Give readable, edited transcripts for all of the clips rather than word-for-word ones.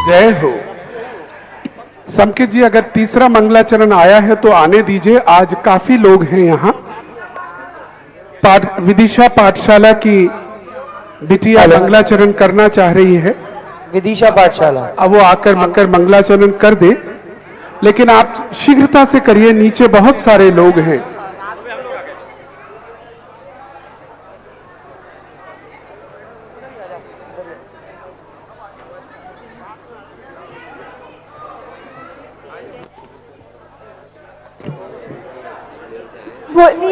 जय हो। संकेत जी, अगर तीसरा मंगलाचरण आया है तो आने दीजिए। आज काफी लोग हैं यहाँ। विदिशा पाठशाला की बिटिया मंगलाचरण करना चाह रही है। विदिशा पाठशाला, अब वो आकर मंगलाचरण कर दे, लेकिन आप शीघ्रता से करिए, नीचे बहुत सारे लोग हैं।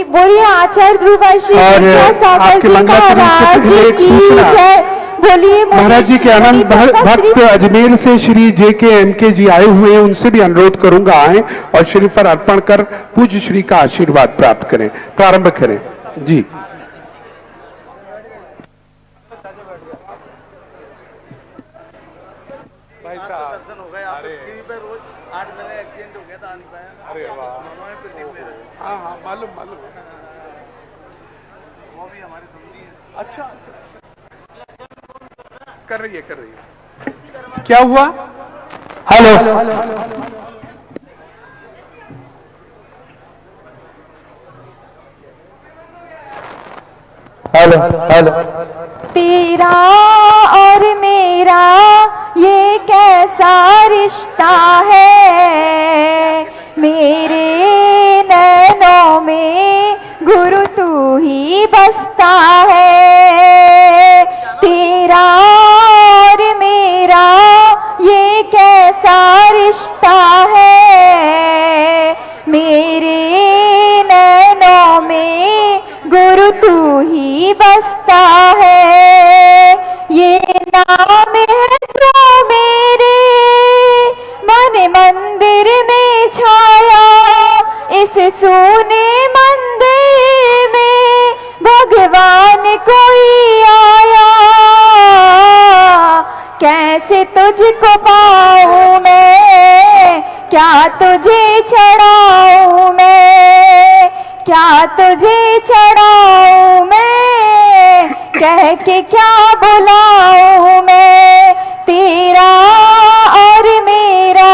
बोलिए आचार्य गुरुवाशी और आपके मंगलाचरण से पहले एक सूचना, बोलिए महाराज जी के अनंत भक्त अजमेर से श्री JK MK जी आए हुए हैं, उनसे भी अनुरोध करूंगा आए और श्रीफल अर्पण कर पूज्य श्री का आशीर्वाद प्राप्त करें। प्रारंभ करें जी। भाई साहब दर्शन हो गए, आप टीवी पे रोज 8 दिन एक्सीडेंट हो गया था, आ नहीं पाया। अरे वाह, हाँ हाँ मालूम वो भी हमारी समझी है। अच्छा कर रही है। क्या हुआ? Hello hello hello. तेरा और मेरा ये कैसा रिश्ता है, मेरे नैनों में गुरु तू ही बसता है। तेरा और मेरा ये कैसा रिश्ता है, मेरे नैनों में गुरु तू ही बसता है। ये नाम है जो मेरे मन मंदिर में छाया, इस सोने मंदिर में भगवान कोई आया। कैसे तुझको पाऊं मैं, क्या तुझे चढ़ाऊं मैं, क्या तुझे चढ़ाऊं मैं, कह के क्या बुलाऊं मैं। तेरा और मेरा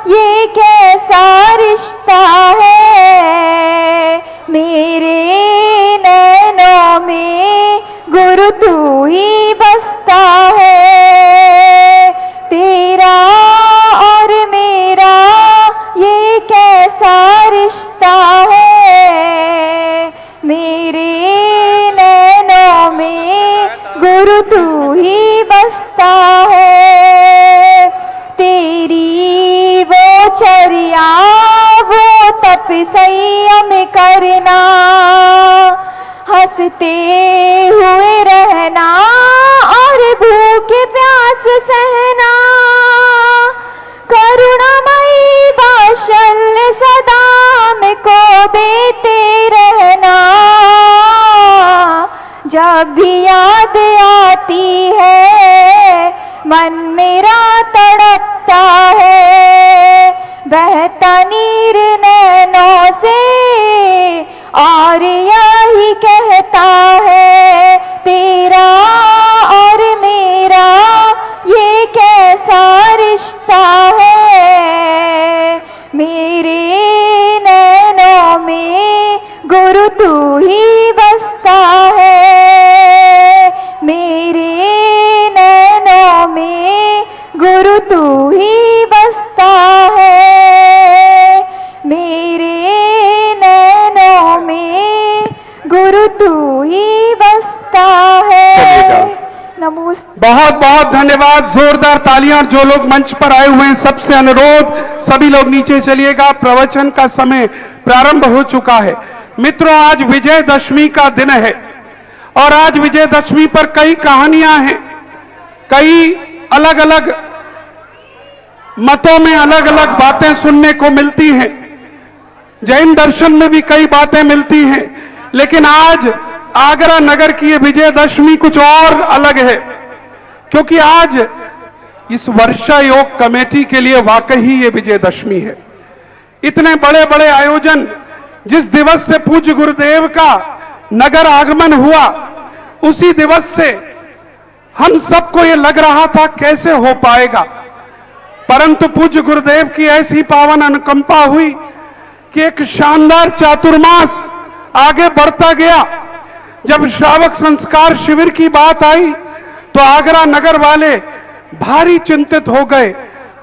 ये कैसा रिश्ता है, मेरे नैनों में गुरु तू ही बसता है। तेरा और मेरा ये कैसा रिश्ता है, मेरे नैनों में गुरु तू ही बसता है। तेरी वो चर्या वो तप संयम करना, हंसते हुए रहना और भूख प्यास सहना, करुणामयी वात्सल्य सदा को देते रहना। जब भी याद आती है मन मेरा तड़पता है, बहता नीर नैनों से और यही कहता है। तेरा और मेरा ये कैसा रिश्ता है, मेरे नैनों में गुरु तू ही बसता है। मेरे नैनों में गुरु तू ही बसता है, मेरे नैनों में गुरु तू ही बसता है। नमस्ते। बहुत बहुत धन्यवाद। जोरदार तालियां। जो लोग मंच पर आए हुए हैं सबसे अनुरोध, सभी लोग नीचे चलिएगा। प्रवचन का समय प्रारंभ हो चुका है। मित्रों, आज विजयदशमी का दिन है और आज विजयदशमी पर कई कहानियां हैं, कई अलग अलग मतों में अलग अलग बातें सुनने को मिलती हैं। जैन दर्शन में भी कई बातें मिलती हैं, लेकिन आज आगरा नगर की ये विजयदशमी कुछ और अलग है, क्योंकि आज इस वर्षा योग कमेटी के लिए वाकई ही ये विजयदशमी है। इतने बड़े बड़े आयोजन, जिस दिवस से पूज्य गुरुदेव का नगर आगमन हुआ, उसी दिवस से हम सबको ये लग रहा था कैसे हो पाएगा, परंतु पूज्य गुरुदेव की ऐसी पावन अनुकंपा हुई कि एक शानदार चातुर्मास आगे बढ़ता गया। जब श्रावक संस्कार शिविर की बात आई तो आगरा नगर वाले भारी चिंतित हो गए।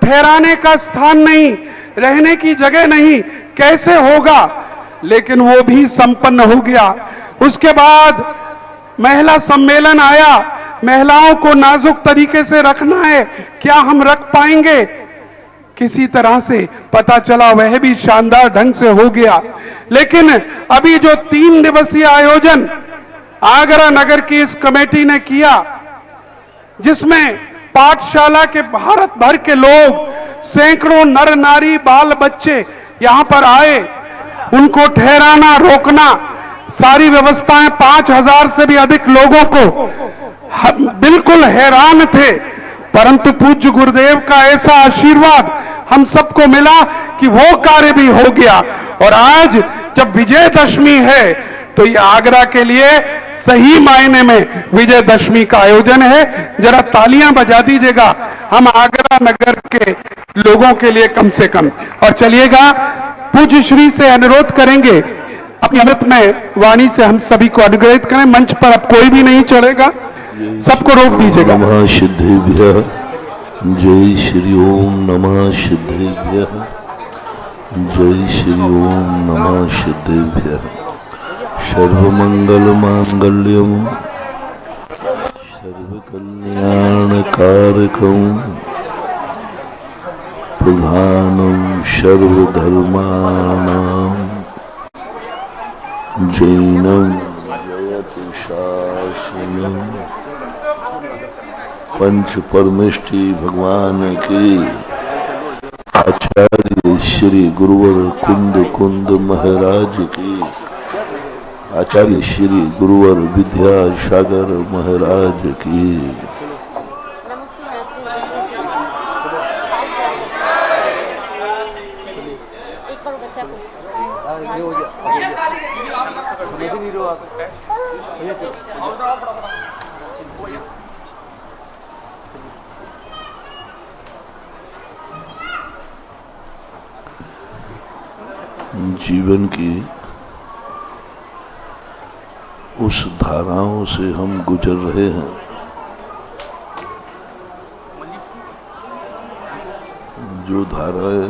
ठहराने का स्थान नहीं, रहने की जगह नहीं, कैसे होगा? लेकिन वो भी संपन्न हो गया। उसके बाद महिला सम्मेलन आया। महिलाओं को नाजुक तरीके से रखना है, क्या हम रख पाएंगे? किसी तरह से पता चला वह भी शानदार ढंग से हो गया। लेकिन अभी जो 3 दिवसीय आयोजन आगरा नगर की इस कमेटी ने किया, जिसमें पाठशाला के भारत भर के लोग, सैकड़ों नर नारी बाल बच्चे यहां पर आए, उनको ठहराना रोकना सारी व्यवस्थाएं, 5000 से भी अधिक लोगों को हम बिल्कुल हैरान थे। परंतु पूज्य गुरुदेव का ऐसा आशीर्वाद हम सबको मिला कि वो कार्य भी हो गया। और आज जब विजयदशमी है तो ये आगरा के लिए सही मायने में विजयदशमी का आयोजन है। जरा तालियां बजा दीजिएगा हम आगरा नगर के लोगों के लिए कम से कम। और चलिएगा पूज्य श्री से अनुरोध करेंगे अपनी अमृत में वाणी से हम सभी को अनुग्रहित करें। मंच पर अब कोई भी नहीं चढ़ेगा, सबको रोक दीजिएगा। नमः सिद्धेभ्यः, जय श्री ओम नमः सिद्धेभ्यः, जय श्री ओम नमः सिद्धेभ्यः। सर्वमंगल मांगल्यम सर्वकल्याण कारकम प्रधानम सर्वधर्माणाम जैनम जयति शासनम। पंच परमेष्टि भगवान की आचार्य श्री गुरुवर कुंद कुंद महाराज की, आचार्य श्री गुरुवर विद्यासागर महाराज की। जीवन की उस धाराओं से हम गुजर रहे हैं जो धाराएं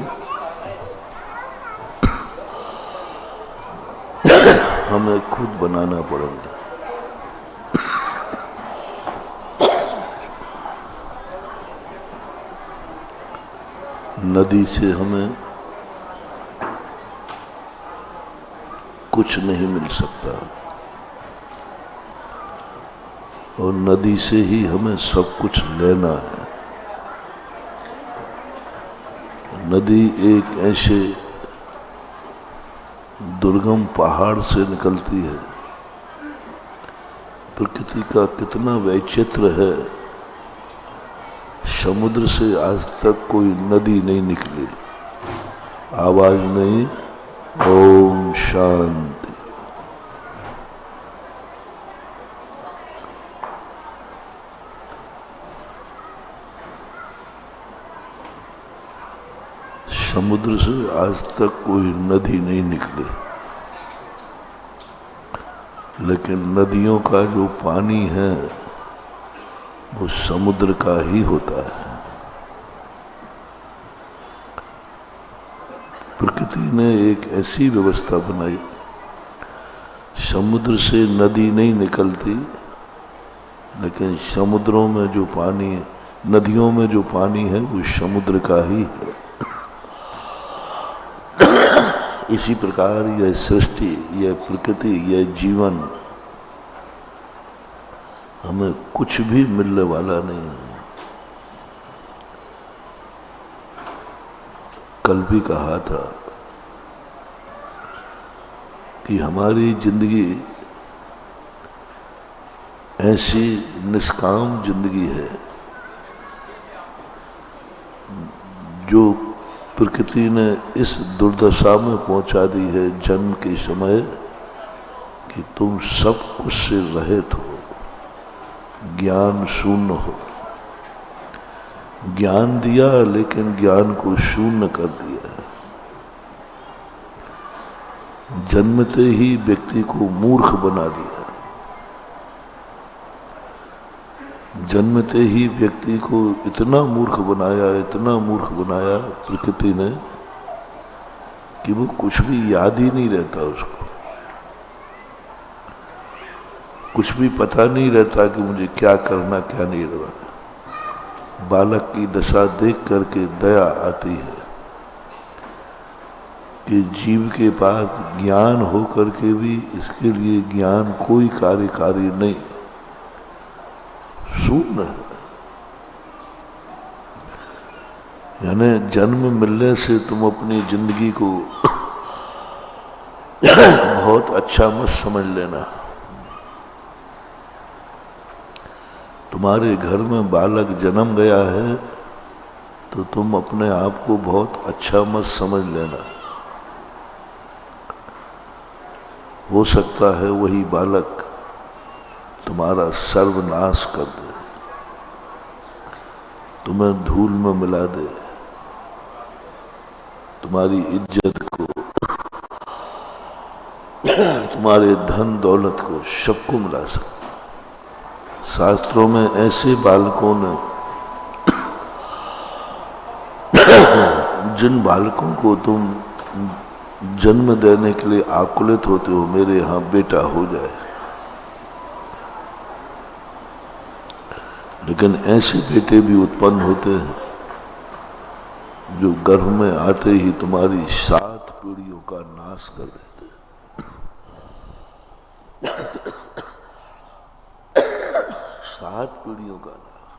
हमें खुद बनाना पड़ेगा। नदी से हमें कुछ नहीं मिल सकता और नदी से ही हमें सब कुछ लेना है। नदी एक ऐसे दुर्गम पहाड़ से निकलती है। प्रकृति का कितना वैचित्र है। समुद्र से आज तक कोई नदी नहीं निकली, आवाज नहीं। ओम शांति। समुद्र से आज तक कोई नदी नहीं निकली, लेकिन नदियों का जो पानी है वो समुद्र का ही होता है। प्रकृति ने एक ऐसी व्यवस्था बनाई, समुद्र से नदी नहीं निकलती, लेकिन समुद्रों में जो पानी, नदियों में जो पानी है वो समुद्र का ही है। इसी प्रकार यह सृष्टि, यह प्रकृति, यह जीवन हमें कुछ भी मिलने वाला नहीं है। कल भी कहा था कि हमारी जिंदगी ऐसी निष्काम जिंदगी है जो प्रकृति ने इस दुर्दशा में पहुंचा दी है जन्म के समय कि तुम सब कुछ से रहित हो, ज्ञान शून्य हो। ज्ञान दिया लेकिन ज्ञान को शून्य कर दिया। जन्मते ही व्यक्ति को मूर्ख बना दिया। जन्मते ही व्यक्ति को इतना मूर्ख बनाया प्रकृति ने कि वो कुछ भी याद ही नहीं रहता उसको। कुछ भी पता नहीं रहता कि मुझे क्या करना क्या नहीं करना। बालक की दशा देख करके दया आती है कि जीव के पास ज्ञान हो करके भी इसके लिए ज्ञान कोई कार्यकारी नहीं, शून्य है। यानी जन्म मिलने से तुम अपनी जिंदगी को बहुत अच्छा मत समझ लेना। तुम्हारे घर में बालक जन्म गया है तो तुम अपने आप को बहुत अच्छा मत समझ लेना। हो सकता है वही बालक तुम्हारा सर्वनाश कर दे, तुम्हें धूल में मिला दे, तुम्हारी इज्जत को, तुम्हारे धन दौलत को, सबको मिला सकता। शास्त्रों में ऐसे बालकों ने, जिन बालकों को तुम जन्म देने के लिए आकुलित होते हो, मेरे यहां बेटा हो जाए, लेकिन ऐसे बेटे भी उत्पन्न होते हैं जो गर्भ में आते ही तुम्हारी 7 पीढ़ियों का नाश कर देते हैं। 7 पीढ़ियों का नाश।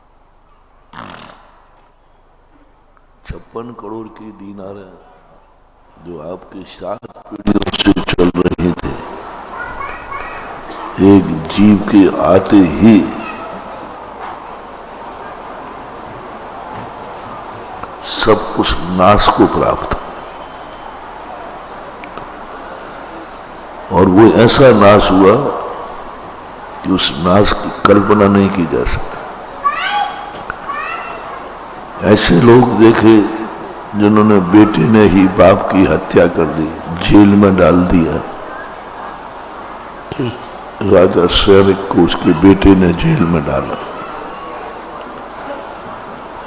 56 करोड़ की दीनारें जो आपके 7 पीढ़ियों से चल रहे थे, एक जीव के आते ही सब कुछ नाश को प्राप्त, और वो ऐसा नाश हुआ कि उस नाश की कल्पना नहीं की जा सकती। ऐसे लोग देखे जिन्होंने बेटे ने ही बाप की हत्या कर दी, जेल में डाल दिया। राजा सैनिक को उसके बेटे ने जेल में डाला।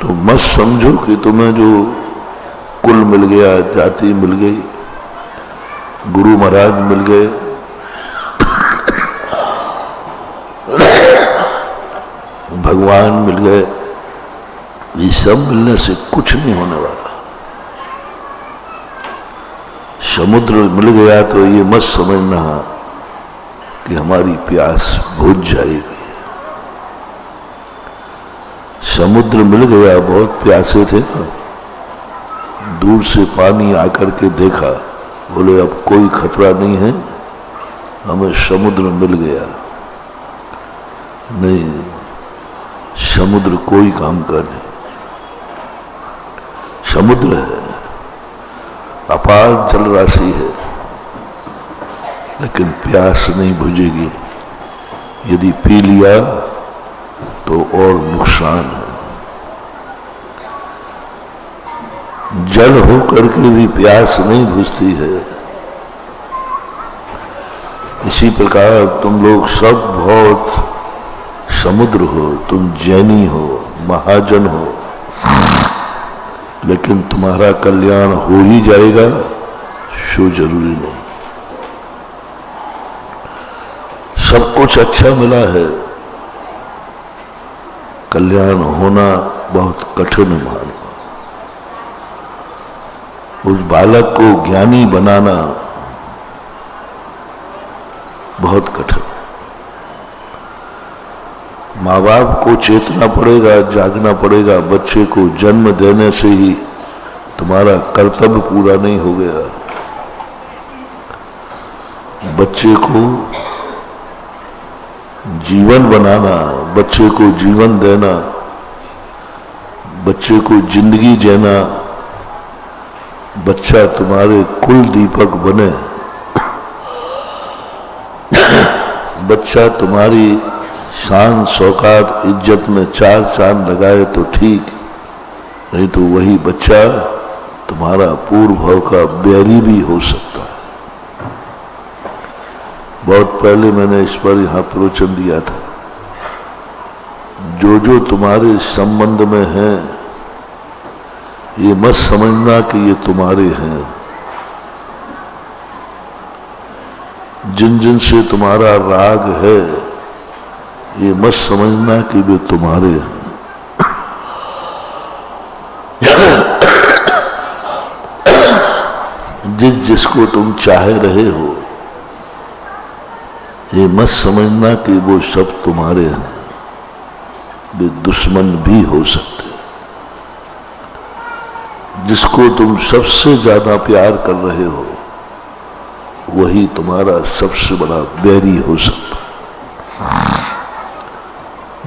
तो मत समझो कि तुम्हें जो कुल मिल गया, जाति मिल गई, गुरु महाराज मिल गए, भगवान मिल गए, ये सब मिलने से कुछ नहीं होने वाला। समुद्र मिल गया तो ये मत समझना कि हमारी प्यास बुझ जाएगी। समुद्र मिल गया, बहुत प्यासे थे ना, दूर से पानी आकर के देखा, बोले अब कोई खतरा नहीं है, हमें समुद्र मिल गया। नहीं, समुद्र कोई काम का नहीं। समुद्र है, अपार जल राशि है, लेकिन प्यास नहीं बुझेगी। यदि पी लिया तो और नुकसान है। जल हो करके भी प्यास नहीं बुझती है। इसी प्रकार तुम लोग सब बहुत समुद्र हो, तुम जैनी हो, महाजन हो, लेकिन तुम्हारा कल्याण हो ही जाएगा सो जरूरी नहीं। सब कुछ अच्छा मिला है, कल्याण होना बहुत कठिन मालूम। उस बालक को ज्ञानी बनाना बहुत कठिन। माँ बाप को चेतना पड़ेगा, जागना पड़ेगा। बच्चे को जन्म देने से ही तुम्हारा कर्तव्य पूरा नहीं हो गया। बच्चे को जीवन बनाना, बच्चे को जीवन देना, बच्चे को जिंदगी जीना, बच्चा तुम्हारे कुल दीपक बने, बच्चा तुम्हारी शान शौकात इज्जत में 4 चांद लगाए तो ठीक, नहीं तो वही बच्चा तुम्हारा पूर्व भाव का बैरी भी हो सकता है। बहुत पहले मैंने इस पर यहां प्रवचन दिया था, जो जो तुम्हारे संबंध में है ये मत समझना कि ये तुम्हारे हैं। जिन जिन से तुम्हारा राग है ये मत समझना कि वे तुम्हारे हैं। जिसको तुम चाह रहे हो ये मत समझना कि वो सब तुम्हारे हैं, वे दुश्मन भी हो सकते हैं। जिसको तुम सबसे ज्यादा प्यार कर रहे हो वही तुम्हारा सबसे बड़ा बैरी हो सकता है।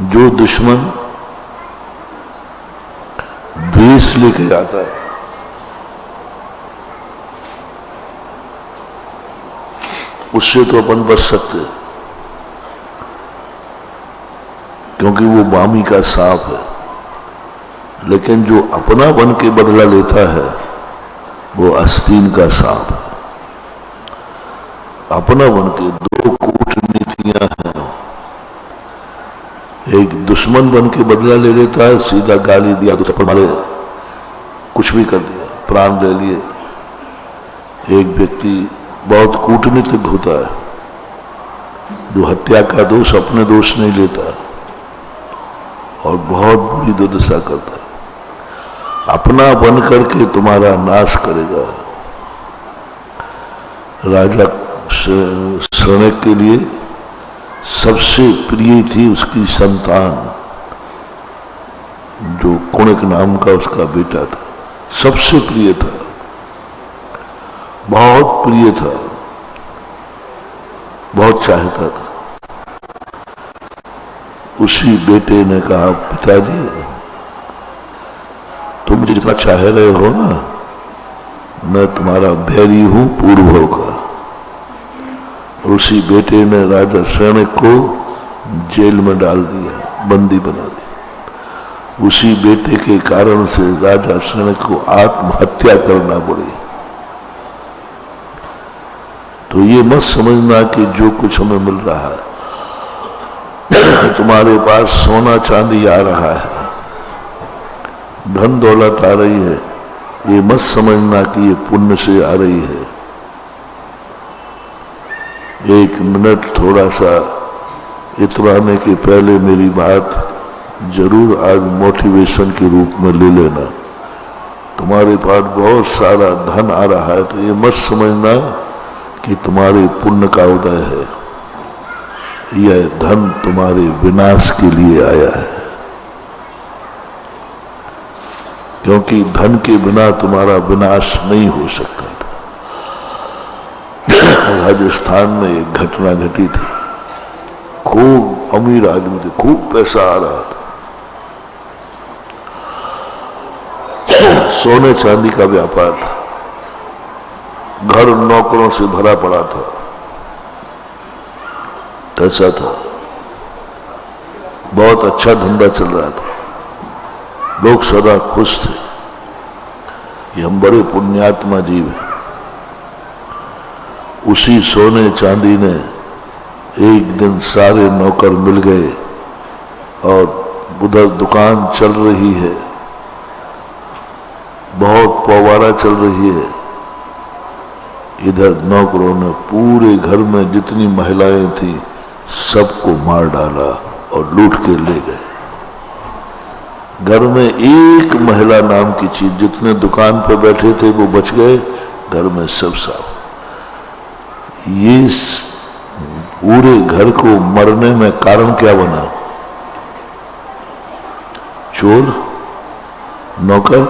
जो दुश्मन द्वेष लेके आता है उससे तो अपन बच सकते हैं, क्योंकि वो वामी का सांप है। लेकिन जो अपना बन के बदला लेता है वो आस्तीन का सांप है। अपना बन के दो कूटनीतियां हैं, एक दुश्मन बन के बदला ले लेता है, सीधा गाली दिया तो थप्पड़ मारे, कुछ भी कर दिया, प्राण ले लिए। एक व्यक्ति बहुत कूटनीतिक होता है, जो हत्या का दोष अपने दोष नहीं लेता और बहुत बुरी दुर्दशा करता है। अपना बन करके तुम्हारा नाश करेगा। राजा शरणक के लिए सबसे प्रिय थी उसकी संतान, जो कुणक नाम का उसका बेटा था, सबसे प्रिय था, बहुत प्रिय था, बहुत चाहता था। उसी बेटे ने कहा, पिताजी तुम मुझे जितना चाह रहे हो ना, मैं तुम्हारा बैरी हूं पूर्व का। और उसी बेटे ने राजा शरणक को जेल में डाल दिया, बंदी बना दिया। उसी बेटे के कारण से राजा शरणक को आत्महत्या करना पड़ी। तो ये मत समझना कि जो कुछ हमें मिल रहा है, तुम्हारे पास सोना चांदी आ रहा है, धन दौलत आ रही है, ये मत समझना कि ये पुण्य से आ रही है। एक मिनट थोड़ा सा इतराने के पहले मेरी बात जरूर आज मोटिवेशन के रूप में ले लेना। तुम्हारे पास बहुत सारा धन आ रहा है तो ये मत समझना कि तुम्हारे पुण्य का उदय है। यह धन तुम्हारे विनाश के लिए आया है, क्योंकि धन के बिना तुम्हारा विनाश नहीं हो सकता था। राजस्थान में एक घटना घटी थी, खूब अमीर आदमी थे, खूब पैसा आ रहा था, सोने चांदी का व्यापार था, घर नौकरों से भरा पड़ा था, ऐसा था, बहुत अच्छा धंधा चल रहा था, लोग सदा खुश थे। ये हम बड़े पुण्यात्मा जीव हैं। उसी सोने चांदी ने एक दिन सारे नौकर मिल गए और उधर दुकान चल रही है, बहुत पवारा चल रही है। इधर नौकरों ने पूरे घर में जितनी महिलाएं थी सबको मार डाला और लूट के ले गए। घर में एक महिला नाम की चीज, जितने दुकान पर बैठे थे वो बच गए, घर में सब साफ। ये पूरे घर को मरने में कारण क्या बना? चोर, नौकर,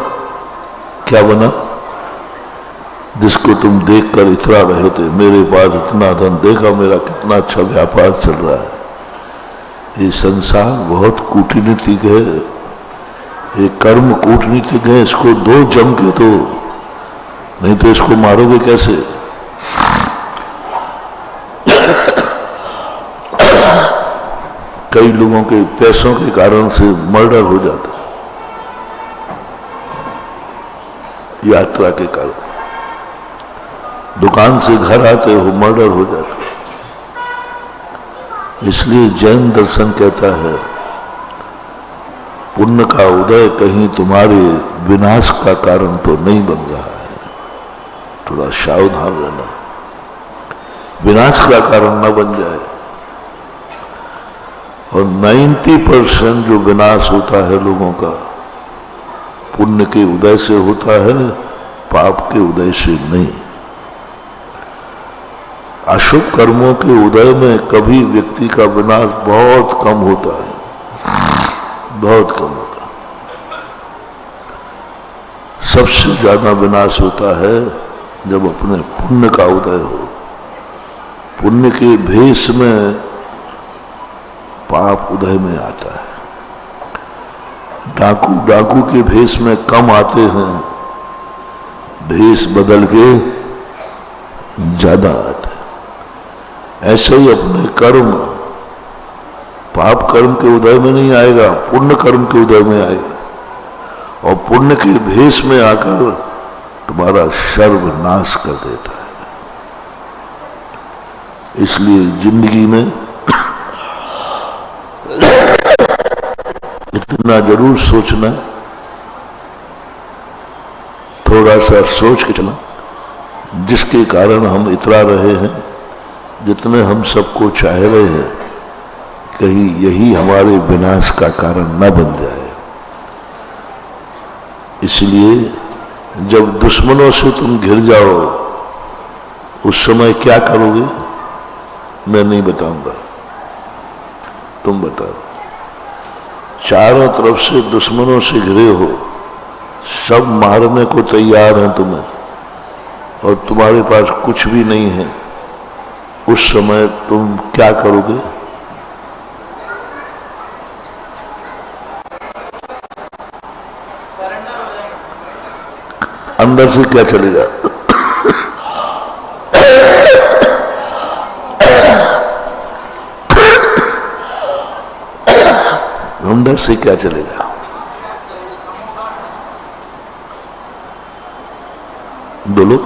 क्या बना? जिसको तुम देखकर इतरा रहे थे, मेरे पास इतना धन, देखा मेरा कितना अच्छा व्यापार चल रहा है। ये संसार बहुत कूटनीतिक है, ये कर्म कूटनीतिक है, इसको दो जम के दो, नहीं तो इसको मारोगे कैसे? कई लोगों के पैसों के कारण से मर्डर हो जाता है। यात्रा के कारण। दुकान से घर आते हो मर्डर हो जाता है। इसलिए जैन दर्शन कहता है पुण्य का उदय कहीं तुम्हारे विनाश का कारण तो नहीं बन रहा है, थोड़ा सावधान रहना, विनाश का कारण न बन जाए। और 90% जो विनाश होता है लोगों का पुण्य के उदय से होता है, पाप के उदय से नहीं। अशुभ कर्मों के उदय में कभी व्यक्ति का विनाश बहुत कम होता है, बहुत कम होता है। सबसे ज्यादा विनाश होता है जब अपने पुण्य का उदय हो। पुण्य के भेष में पाप उदय में आता है। डाकू के भेष में कम आते हैं, भेष बदल के ज्यादा आते हैं। ऐसे ही अपने कर्म पाप कर्म के उदय में नहीं आएगा, पुण्य कर्म के उदय में आएगा, और पुण्य के भेष में आकर तुम्हारा सर्वनाश कर देता है। इसलिए जिंदगी में इतना जरूर सोचना, थोड़ा सा सोच के चलना, जिसके कारण हम इतरा रहे हैं, जितने हम सबको चाह रहे हैं, कहीं यही हमारे विनाश का कारण न बन जाए। इसलिए जब दुश्मनों से तुम घिर जाओ उस समय क्या करोगे मैं नहीं बताऊंगा, तुम बताओ। चारों तरफ से दुश्मनों से घिरे हो, सब मारने को तैयार हैं तुम्हें, और तुम्हारे पास कुछ भी नहीं है, उस समय तुम क्या करोगे? अंदर से क्या चलेगा? अंदर से क्या चलेगा? बोलो।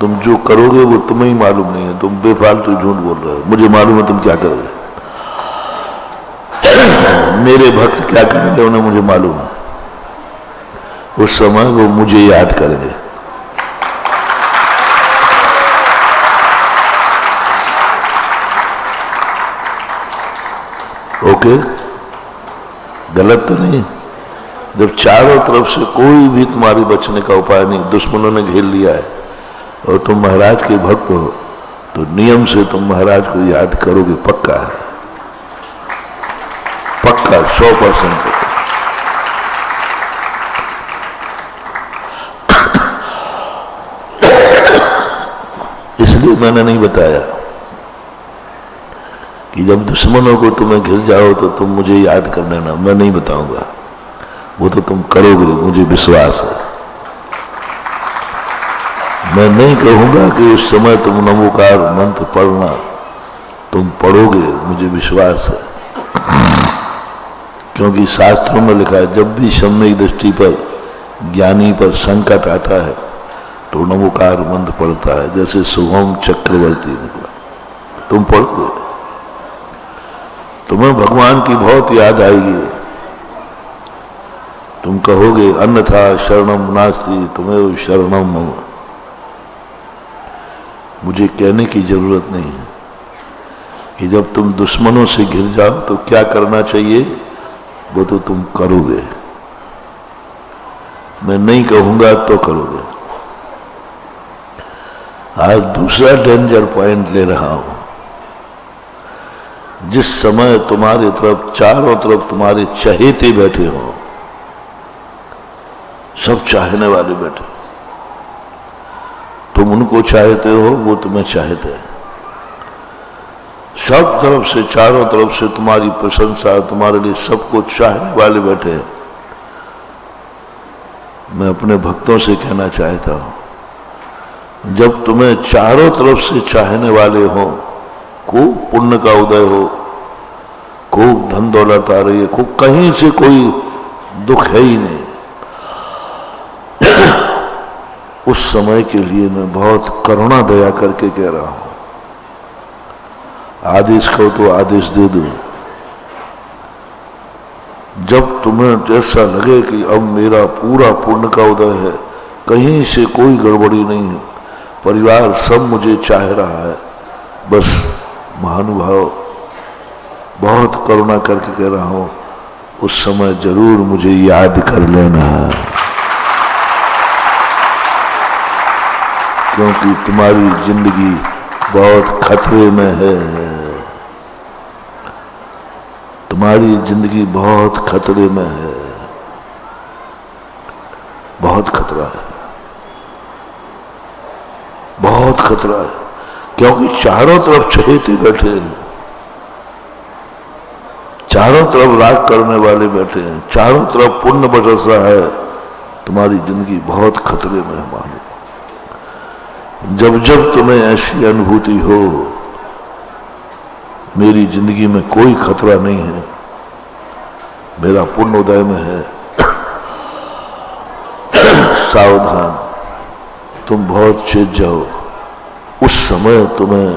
तुम जो करोगे वो तुम्हें ही मालूम नहीं है, तुम बेफालतू झूठ बोल रहे हो। मुझे मालूम है तुम क्या करोगे, मेरे भक्त क्या करेंगे उन्हें मुझे मालूम है। उस समय वो मुझे याद करेंगे। ओके, गलत तो नहीं। जब चारों तरफ से कोई भी तुम्हारी बचने का उपाय नहीं, दुश्मनों ने घेर लिया है और तुम महाराज के भक्त हो, तो नियम से तुम महाराज को याद करोगे, पक्का है, पक्का 100%। इसलिए मैंने नहीं बताया कि जब दुश्मनों को तुम्हें घिर जाओ तो तुम मुझे याद कर लेना, मैं नहीं बताऊंगा, वो तो तुम करोगे, मुझे विश्वास है। मैं नहीं कहूंगा कि उस समय तुम नमोकार मंत्र पढ़ना, तुम पढ़ोगे, मुझे विश्वास है। क्योंकि शास्त्रों में लिखा है जब भी सम्यक दृष्टि पर ज्ञानी पर संकट आता है तो नमोकार मंत्र पढ़ता है। जैसे शुभम चक्रवर्ती निकला, तुम पढ़ोगे, तुम्हें भगवान की बहुत याद आएगी। तुम कहोगे अन्यथा शरणम नास्ति तुम्हें शरणम मम। मुझे कहने की जरूरत नहीं है कि जब तुम दुश्मनों से घिर जाओ तो क्या करना चाहिए, वो तो तुम करोगे। मैं नहीं कहूंगा तो करोगे। आज दूसरा डेंजर पॉइंट ले रहा हूं। जिस समय तुम्हारी तरफ चारों तरफ तुम्हारे चहेते बैठे हो, सब चाहने वाले बैठे, तुम उनको चाहते हो, वो तुम्हें चाहते हैं। सब तरफ से, चारों तरफ से तुम्हारी प्रशंसा, तुम्हारे लिए सबको चाहने वाले बैठे हैं। मैं अपने भक्तों से कहना चाहता हूं, जब तुम्हें चारों तरफ से चाहने वाले हो, खूब पुण्य का उदय हो, खूब धन दौलत आ रही है, खूब कहीं से कोई दुख है ही नहीं। उस समय के लिए मैं बहुत करुणा दया करके कह रहा हूं, आदेश कहो तो आदेश दे दूं। जब तुम्हें ऐसा लगे कि अब मेरा पूरा पुण्य का उदय है, कहीं से कोई गड़बड़ी नहीं है, परिवार सब मुझे चाह रहा है, बस महानुभाव बहुत करुणा करके कह रहा हूं, उस समय जरूर मुझे याद कर लेना है, क्योंकि तुम्हारी जिंदगी बहुत खतरे में है। तुम्हारी जिंदगी बहुत खतरे में है, बहुत खतरा है, बहुत खतरा है, क्योंकि चारों तरफ चहेते बैठे हैं, चारों तरफ राग करने वाले बैठे हैं, चारों तरफ पुण्य बरस रहा है। तुम्हारी जिंदगी बहुत खतरे में है मानो। जब जब तुम्हें ऐसी अनुभूति हो मेरी जिंदगी में कोई खतरा नहीं है, मेरा पुण्योदय में है, सावधान, तुम बहुत चेत जाओ। उस समय तुम्हें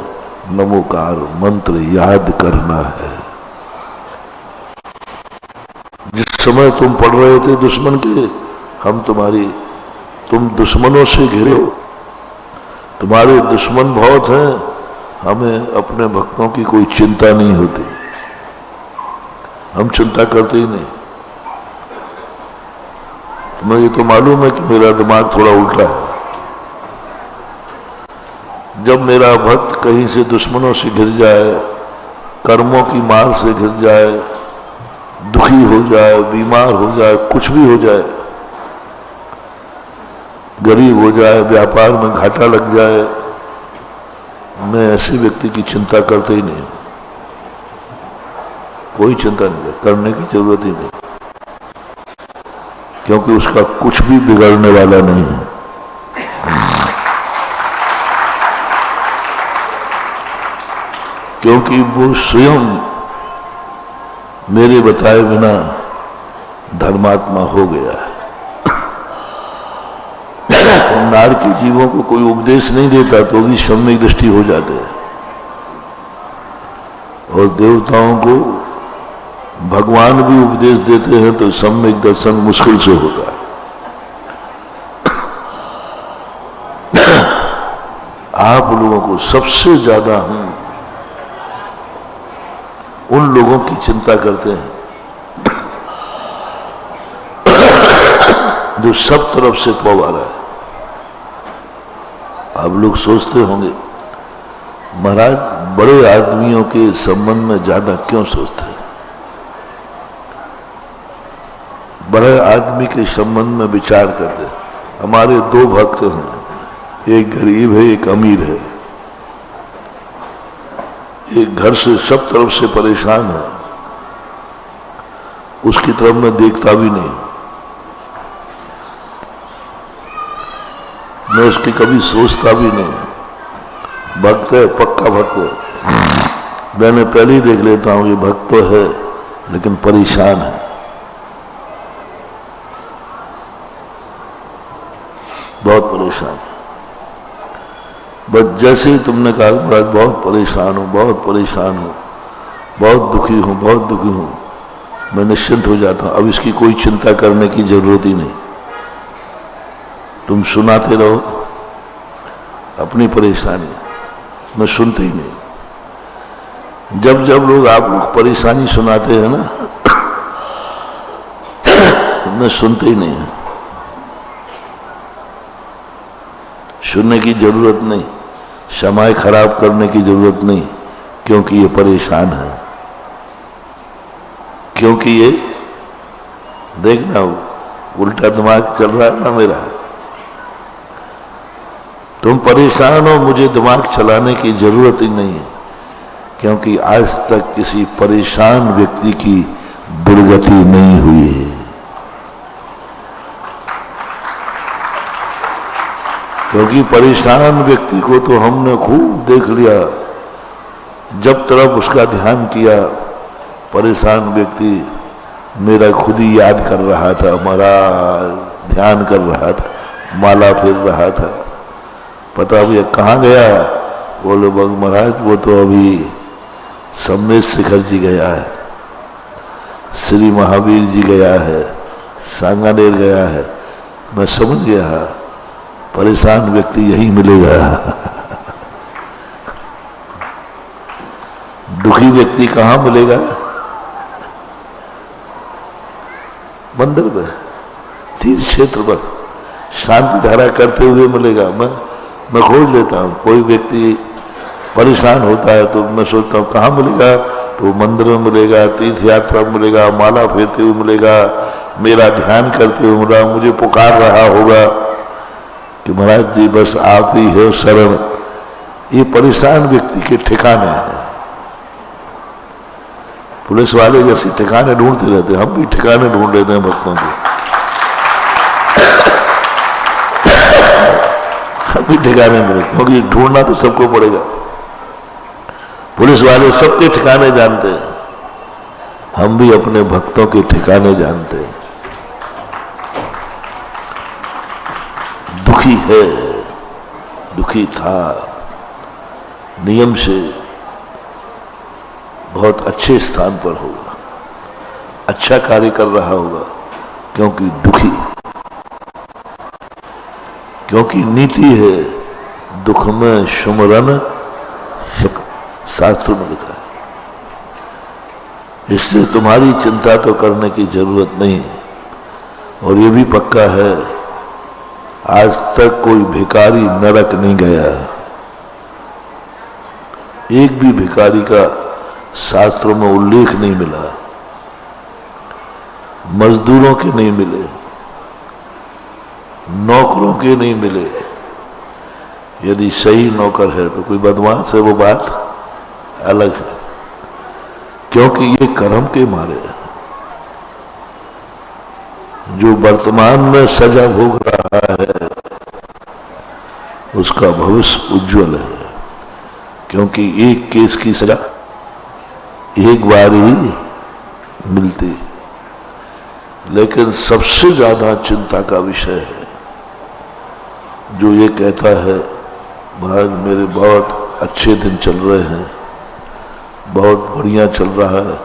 नमोकार मंत्र याद करना है। जिस समय तुम पढ़ रहे थे दुश्मन के, तुम दुश्मनों से घिरे हो, तुम्हारे दुश्मन बहुत हैं, हमें अपने भक्तों की कोई चिंता नहीं होती, हम चिंता करते ही नहीं। तुम्हें ये तो मालूम है कि मेरा दिमाग थोड़ा उल्टा है। जब मेरा भक्त कहीं से दुश्मनों से घिर जाए, कर्मों की मार से घिर जाए, दुखी हो जाए, बीमार हो जाए, कुछ भी हो जाए, गरीब हो जाए, व्यापार में घाटा लग जाए, मैं ऐसे व्यक्ति की चिंता करते ही नहीं, कोई चिंता नहीं करने की जरूरत ही नहीं, क्योंकि उसका कुछ भी बिगड़ने वाला नहीं है। क्योंकि वो स्वयं मेरे बताए बिना धर्मात्मा हो गया है। नार के जीवों को कोई उपदेश नहीं देता तो भी सम्यक दृष्टि हो जाते हैं, और देवताओं को भगवान भी उपदेश देते हैं तो सम्यक दर्शन मुश्किल से होता है। आप लोगों को सबसे ज्यादा हम उन लोगों की चिंता करते हैं जो सब तरफ से पवा रहा है। आप लोग सोचते होंगे महाराज बड़े आदमियों के संबंध में ज्यादा क्यों सोचते हैं? बड़े आदमी के संबंध में विचार करते हैं। हमारे दो भक्त हैं, एक गरीब है, एक अमीर है, एक घर से सब तरफ से परेशान है, उसकी तरफ मैं देखता भी नहीं, मैं उसकी कभी सोचता भी नहीं। भक्त है, पक्का भक्त है, मैंने पहले ही देख लेता हूं ये भक्त तो है लेकिन परेशान है, बहुत परेशान। बस जैसे ही तुमने कहा महाराज बहुत परेशान हूं, बहुत परेशान हूं, बहुत दुखी हूं, बहुत दुखी हूं, मैं निश्चिंत हो जाता हूं। अब इसकी कोई चिंता करने की जरूरत ही नहीं। तुम सुनाते रहो अपनी परेशानी, मैं सुनते ही नहीं। जब जब लोग आप लोग परेशानी सुनाते हैं ना, मैं सुनते ही नहीं। सुनने की जरूरत नहीं, समय खराब करने की जरूरत नहीं, क्योंकि ये परेशान है, क्योंकि ये देखना उल्टा दिमाग चल रहा है ना मेरा। तुम परेशान हो, मुझे दिमाग चलाने की जरूरत ही नहीं है, क्योंकि आज तक किसी परेशान व्यक्ति की दुर्गति नहीं हुई है। क्योंकि परेशान व्यक्ति को तो हमने खूब देख लिया, जब तरफ उसका ध्यान किया परेशान व्यक्ति मेरा खुद ही याद कर रहा था, महाराज ध्यान कर रहा था, माला फेर रहा था। पता भैया कहाँ गया? बोले महाराज वो तो अभी सम्मेश शिखर जी गया है, श्री महावीर जी गया है, सांगानेर गया है। मैं समझ गया परेशान व्यक्ति यही मिलेगा। दुखी व्यक्ति कहाँ मिलेगा? मंदिर में, तीर्थ क्षेत्र पर शांति धारा करते हुए मिलेगा। मैं खोज लेता हूँ। कोई व्यक्ति परेशान होता है तो मैं सोचता हूँ कहाँ मिलेगा, तो मंदिर में मिलेगा, तीर्थ यात्रा में मिलेगा, माला फेरते हुए मिलेगा, मेरा ध्यान करते हुए मिलेगा, मुझे पुकार रहा होगा कि महाराज जी बस आप ही हो शरण। ये परेशान व्यक्ति के ठिकाने हैं। पुलिस वाले जैसे ठिकाने ढूंढते रहते हैं, हम भी ठिकाने ढूंढ लेते हैं भक्तों के। हम भी ठिकाने मिले, क्योंकि ढूंढना तो सबको पड़ेगा। पुलिस वाले सबके ठिकाने जानते हैं, हम भी अपने भक्तों के ठिकाने जानते हैं। दुखी है, दुखी था, नियम से बहुत अच्छे स्थान पर होगा, अच्छा कार्य कर रहा होगा, क्योंकि दुखी, क्योंकि नीति है दुख में सुमरन, शास्त्र में लिखा है। इसलिए तुम्हारी चिंता तो करने की जरूरत नहीं। और ये भी पक्का है आज तक कोई भिखारी नरक नहीं गया। एक भी भिखारी का शास्त्रों में उल्लेख नहीं मिला, मजदूरों के नहीं मिले, नौकरों के नहीं मिले। यदि सही नौकर है तो कोई बदमाश है, वो बात अलग है, क्योंकि ये कर्म के मारे है। जो वर्तमान में सजा भोग रहा है उसका भविष्य उज्जवल है, क्योंकि एक केस की सजा एक बार ही मिलती। लेकिन सबसे ज्यादा चिंता का विषय है जो ये कहता है महाराज मेरे बहुत अच्छे दिन चल रहे हैं, बहुत बढ़िया चल रहा है,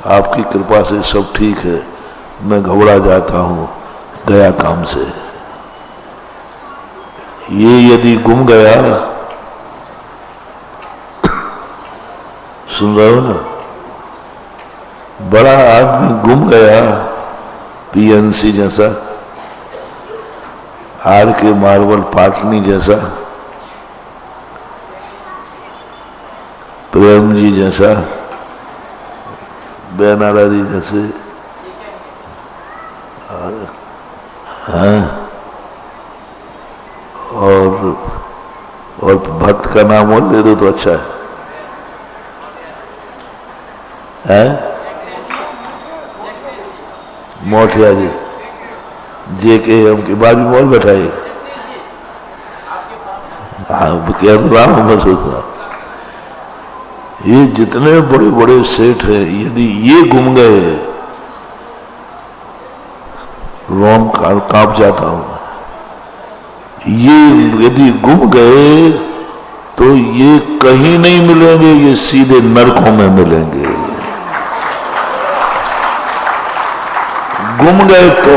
आपकी कृपा से सब ठीक है, मैं घबरा जाता हूं गया काम से। ये यदि गुम गया, सुन रहे हो ना, बड़ा आदमी गुम गया, पीएनसी जैसा, आर के मार्बल पाटनी जैसा, प्रेम जी जैसा, बेनारा जी जैसे, और भक्त का नाम और ले दो तो अच्छा है? मोठिया जी, JKM के बाद भी मोल बैठाए। हाँ क्या तो रहा हूं, मैं सोच रहा ये जितने बड़े बड़े सेठ हैं, यदि ये गुम गए रोम कांप जाता हूं। ये यदि गुम गए तो ये कहीं नहीं मिलेंगे, ये सीधे नरकों में मिलेंगे। गुम गए तो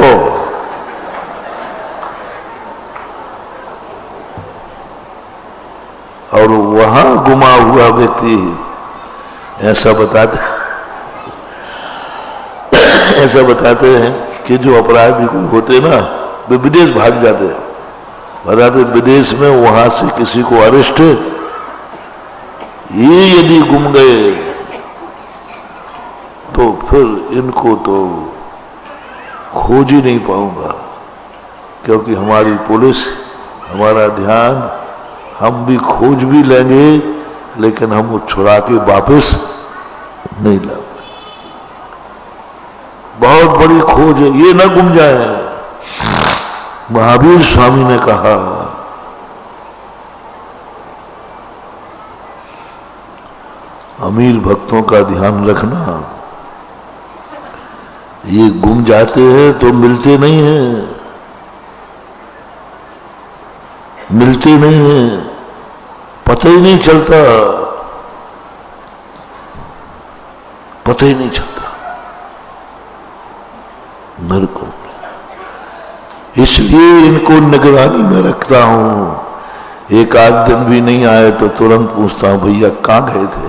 और वहां गुमा हुआ व्यक्ति ऐसा बताते हैं कि जो अपराधी कोई होते ना वे विदेश भाग जाते हैं, बताते विदेश में वहां से किसी को अरेस्ट, ये यदि गुम गए तो फिर इनको तो खोज ही नहीं पाऊंगा, क्योंकि हमारी पुलिस, हमारा ध्यान, हम भी खोज भी लेंगे लेकिन हम वो छुड़ा के वापस नहीं लाएंगे। बहुत बड़ी खोज है, ये न गुम जाए। महावीर स्वामी ने कहा अमीर भक्तों का ध्यान रखना, ये गुम जाते हैं तो मिलते नहीं हैं, मिलते नहीं हैं, पता ही नहीं चलता, पता ही नहीं चलता मेरे को। इसलिए इनको निगरानी में रखता हूं। एक आध दिन भी नहीं आए तो तुरंत पूछता हूं, भैया कहां गए थे,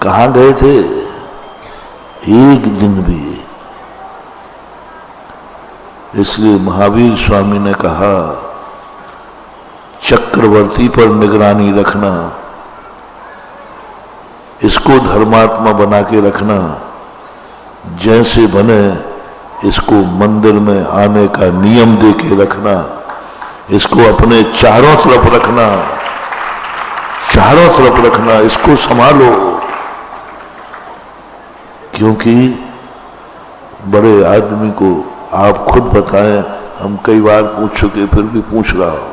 कहां गए थे? एक दिन भी। इसलिए महावीर स्वामी ने कहा, चक्रवर्ती पर निगरानी रखना, इसको धर्मात्मा बना के रखना, जैसे बने इसको मंदिर में आने का नियम दे के रखना, इसको अपने चारों तरफ रखना, चारों तरफ रखना, इसको संभालो। क्योंकि बड़े आदमी को आप खुद बताएं, हम कई बार पूछ चुके, फिर भी पूछ रहा हूं,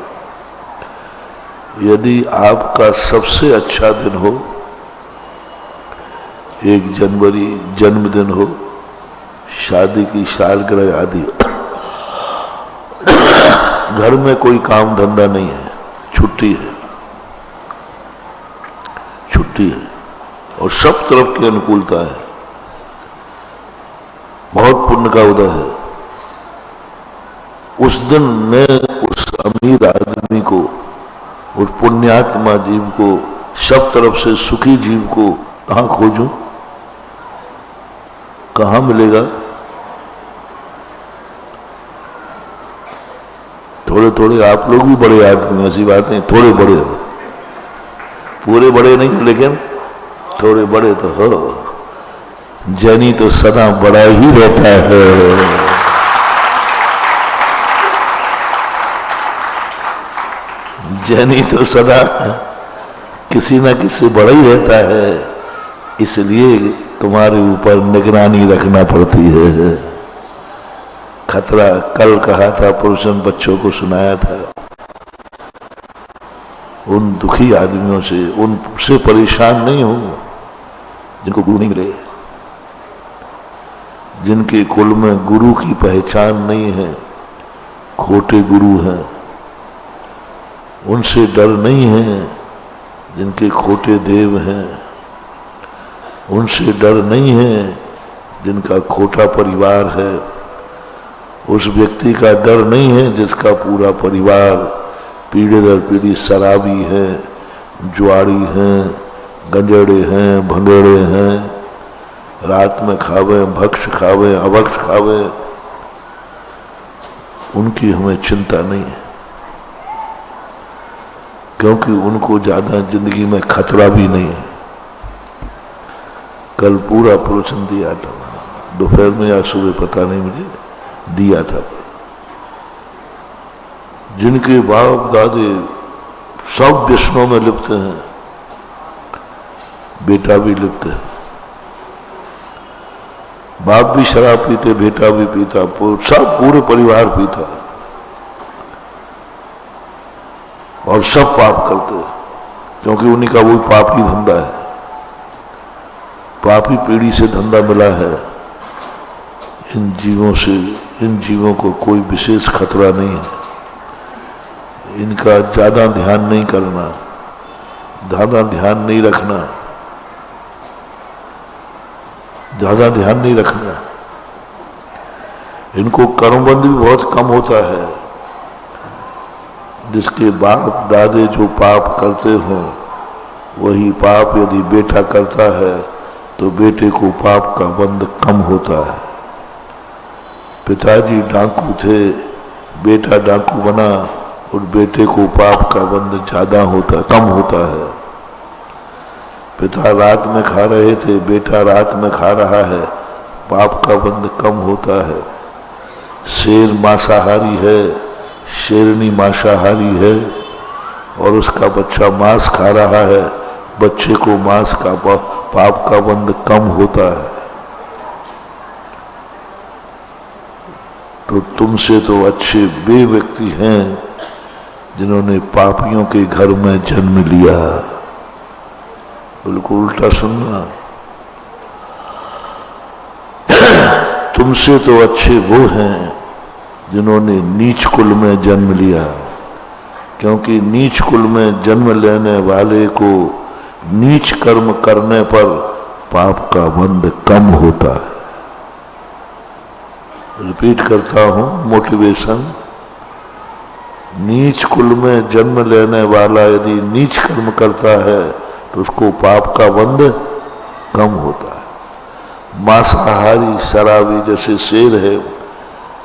यदि आपका सबसे अच्छा दिन हो, 1 जनवरी जन्मदिन हो, शादी की सालगिरह आदि, घर में कोई काम धंधा नहीं है, छुट्टी है, छुट्टी है और सब तरफ की अनुकूलता है, बहुत पुण्य का उदय है, उस दिन मैं उस अमीर आदमी को, उस पुण्यात्मा जीव को, सब तरफ से सुखी जीव को कहां खोजूं, कहां मिलेगा? थोड़े थोड़े आप लोग भी बड़े आदमी, ऐसी बात नहीं, थोड़े बड़े हो, पूरे बड़े नहीं लेकिन थोड़े बड़े तो हो। जैनी तो सदा बड़ा ही रहता है। जैनी तो सदा किसी ना किसी बड़ा ही रहता है, इसलिए तुम्हारे ऊपर निगरानी रखना पड़ती है। खतरा कल कहा था, पुरुषन बच्चों को सुनाया था, उन दुखी आदमियों से, उनसे परेशान नहीं हो जिनको गुरु नहीं मिले, जिनके कुल में गुरु की पहचान नहीं है, खोटे गुरु हैं। उनसे डर नहीं है जिनके खोटे देव हैं, उनसे डर नहीं है जिनका खोटा परिवार है, उस व्यक्ति का डर नहीं है जिसका पूरा परिवार पीढ़ी दर पीढ़ी शराबी है, जुआड़ी हैं, गंजेड़े हैं, भंगेड़े हैं, रात में खावे, भक्ष खावे, अभक्ष खावे, उनकी हमें चिंता नहीं है, क्योंकि उनको ज्यादा जिंदगी में खतरा भी नहीं है। कल पूरा प्रवचन दिया था, दोपहर में या सुबह पता नहीं मुझे, दिया था। जिनके बाप दादे सब व्यसनों में लिप्त हैं, बेटा भी लिप्त है, बाप भी शराब पीते, बेटा भी पीता, सब पूरे परिवार पीता और सब पाप करते, क्योंकि उन्हीं का वो पापी धंधा है, पापी पीढ़ी से धंधा मिला है। इन जीवों से, इन जीवों को कोई विशेष खतरा नहीं है, इनका ज्यादा ध्यान नहीं करना, ज्यादा ध्यान नहीं रखना, ज्यादा ध्यान नहीं रखना। इनको कर्मबंध भी बहुत कम होता है। जिसके बाप दादे जो पाप करते हों, वही पाप यदि बेटा करता है तो बेटे को पाप का बंध कम होता है। पिताजी डाकू थे, बेटा डाकू बना और बेटे को पाप का बंध ज्यादा होता, कम होता है। पिता रात में खा रहे थे, बेटा रात में खा रहा है, पाप का बंध कम होता है। शेर मांसाहारी है, शेरनी मांसाहारी है और उसका बच्चा मांस खा रहा है, बच्चे को मांस का पाप का बंध कम होता है। तो तुमसे तो अच्छे वे व्यक्ति हैं जिन्होंने पापियों के घर में जन्म लिया। बिल्कुल उल्टा सुनना। तुमसे तो अच्छे वो हैं जिन्होंने नीच कुल में जन्म लिया, क्योंकि नीच कुल में जन्म लेने वाले को नीच कर्म करने पर पाप का बंध कम होता है। रिपीट करता हूं, मोटिवेशन। नीच कुल में जन्म लेने वाला यदि नीच कर्म करता है तो उसको पाप का बंध कम होता है। मांसाहारी शराबी, जैसे शेर है,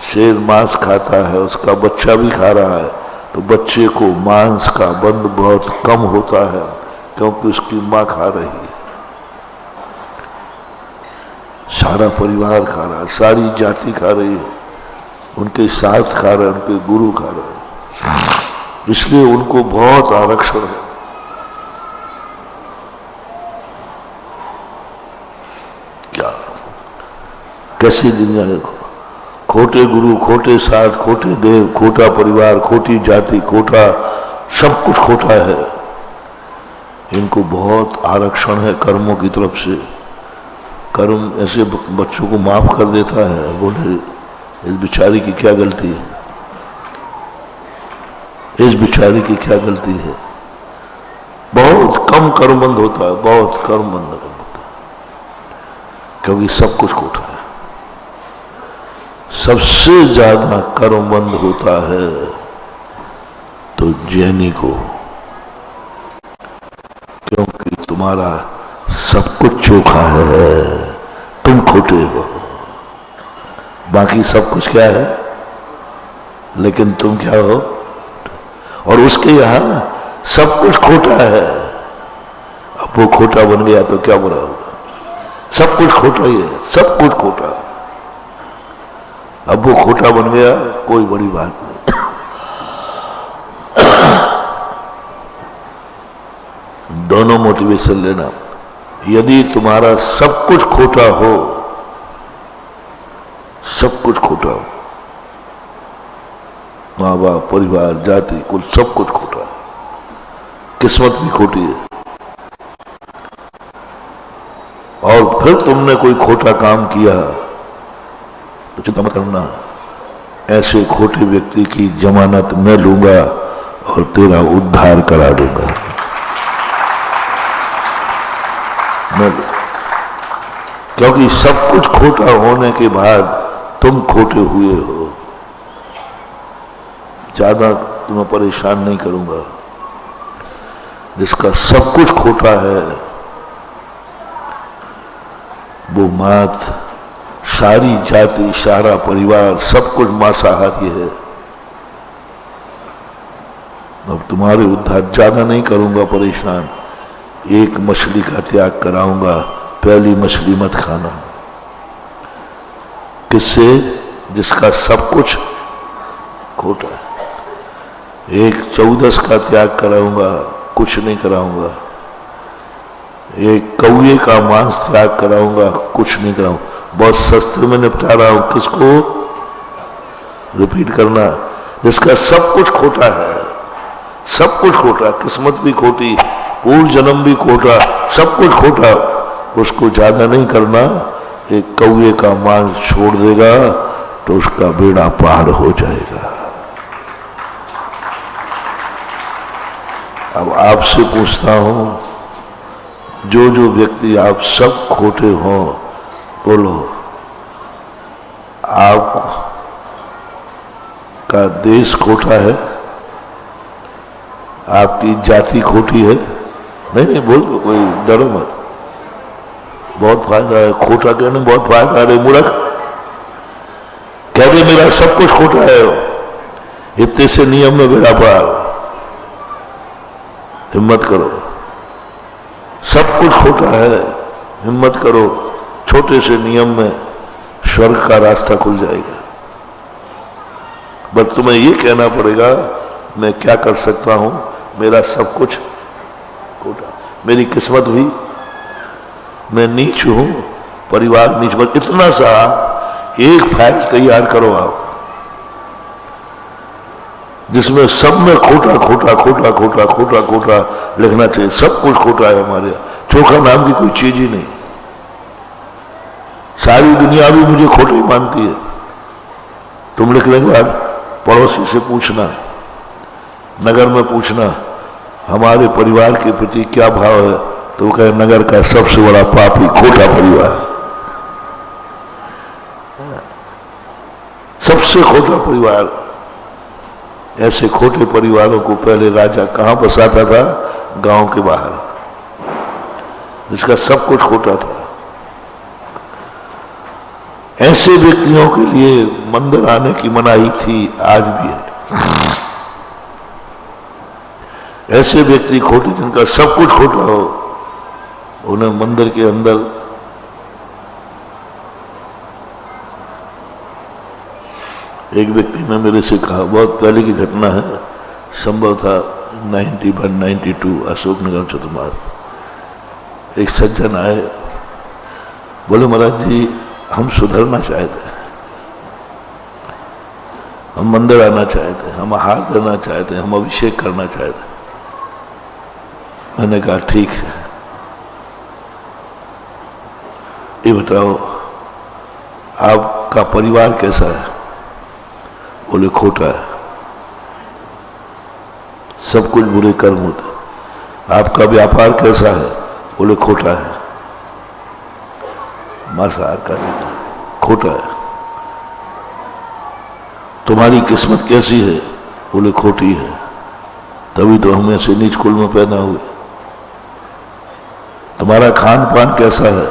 शेर मांस खाता है, उसका बच्चा भी खा रहा है, तो बच्चे को मांस का बंध बहुत कम होता है, क्योंकि उसकी मां खा रही है, सारा परिवार खा रहा है, सारी जाति खा रही है, उनके साथ खा रहे हैं, उनके गुरु खा रहे हैं, इसलिए उनको बहुत आरक्षण है। क्या कैसी दुनिया है? खोटे गुरु, खोटे साथ, खोटे देव, खोटा परिवार, खोटी जाति, खोटा सब कुछ खोटा है। इनको बहुत आरक्षण है कर्मों की तरफ से। कर्म ऐसे बच्चों को माफ कर देता है, बोले इस बिचारी की क्या गलती है, इस बिचारी की क्या गलती है। बहुत कम कर्मबंध होता है, बहुत कर्मबंध होता है, क्योंकि सब कुछ खोटा है। सबसे ज्यादा कर्मबंध होता है तो जैनी को, क्योंकि तुम्हारा सब कुछ चोखा है, तुम खोटे हो। बाकी सब कुछ क्या है, लेकिन तुम क्या हो। और उसके यहां सब कुछ खोटा है। अब वो खोटा बन गया तो क्या बुरा होगा। सब कुछ खोटा ही है, सब कुछ खोटा। अब वो खोटा बन गया, कोई बड़ी बात नहीं। दोनों मोटिवेशन लेना। यदि तुम्हारा सब कुछ खोटा हो, सब कुछ खोटा हो, माँ बाप, परिवार, जाति, कुल सब कुछ खोटा है, किस्मत भी खोटी है, और फिर तुमने कोई खोटा काम किया तो चिंता मत करना, ऐसे खोटे व्यक्ति की जमानत मैं लूंगा और तेरा उद्धार करा दूंगा। क्योंकि सब कुछ खोटा होने के बाद तुम खोटे हुए हो। ज्यादा तुम्हें परेशान नहीं करूंगा। जिसका सब कुछ खोटा है वो मात, सारी जाति, सारा परिवार, सब कुछ मांसाहारी है। अब तुम्हारे उद्धार ज्यादा नहीं करूंगा परेशान। एक मछली का त्याग कराऊंगा, पहली मछली मत खाना। किससे? जिसका सब कुछ खोटा है। एक 14 का त्याग कराऊंगा, कुछ नहीं कराऊंगा। एक कौए का मांस त्याग कराऊंगा, कुछ नहीं कराऊंगा। बहुत सस्ते में निपटा रहा हूं। किसको? रिपीट करना। जिसका सब कुछ खोटा है, सब कुछ खोटा, किस्मत भी खोटी, पूर्व जन्म भी खोटा, सब कुछ खोटा, उसको ज्यादा नहीं करना। एक कौए का मांस छोड़ देगा तो उसका बेड़ा पार हो जाएगा। अब आपसे पूछता हूं, जो जो व्यक्ति आप सब खोटे हो, बोलो आप का देश खोटा है, आपकी जाति खोटी है? नहीं नहीं बोल दो, कोई डरो मत। बहुत फायदा है, खोटा कहने में बहुत फायदा है। मूर्ख कह दे मेरा सब कुछ खोटा है, इतने से नियम में बेड़ा पार। हिम्मत करो, सब कुछ खोटा है, हिम्मत करो, छोटे से नियम में स्वर्ग का रास्ता खुल जाएगा। बस तुम्हें ये कहना पड़ेगा मैं क्या कर सकता हूं, मेरा सब कुछ खोटा, मेरी किस्मत भी, मैं नीच हूं, परिवार नीच। बस इतना सा एक फाइल तैयार करो आप, जिसमें सब में खोटा खोटा खोटा खोटा खोटा खोटा लिखना चाहिए। सब कुछ खोटा है हमारे यहाँ, चोखा नाम की कोई चीज ही नहीं। सारी दुनिया भी मुझे खोटे ही मानती है। तुम लिखने के बाद पड़ोसी से पूछना, नगर में पूछना हमारे परिवार के प्रति क्या भाव है, तो वो कहे नगर का सबसे बड़ा पापी खोटा परिवार, सबसे खोटा परिवार। ऐसे खोटे परिवारों को पहले राजा कहां बसाता था? गांव के बाहर, जिसका सब कुछ खोटा था। ऐसे व्यक्तियों के लिए मंदिर आने की मनाही थी, आज भी है। ऐसे व्यक्ति खोटे जिनका सब कुछ खोटा हो, उन्हें मंदिर के अंदर एक व्यक्ति ने मेरे से कहा, बहुत पहले की घटना है, संभव था 91-92 अशोकनगर चतुर्मास। एक सज्जन आए, बोले महाराज जी हम सुधरना चाहते हैं, हम मंदिर आना चाहते हैं, हम आहार देना चाहते हैं, हम अभिषेक करना चाहते हैं। मैंने कहा ठीक है, ये बताओ आपका परिवार कैसा है? बोले खोटा है, सब कुछ बुरे कर्म होते। आपका व्यापार कैसा है? बोले खोटा है, मांसाहार का खोटा है। तुम्हारी किस्मत कैसी है? बोले खोटी है, तभी तो हम ऐसे नीच कुल में पैदा हुए। तुम्हारा खान पान कैसा है?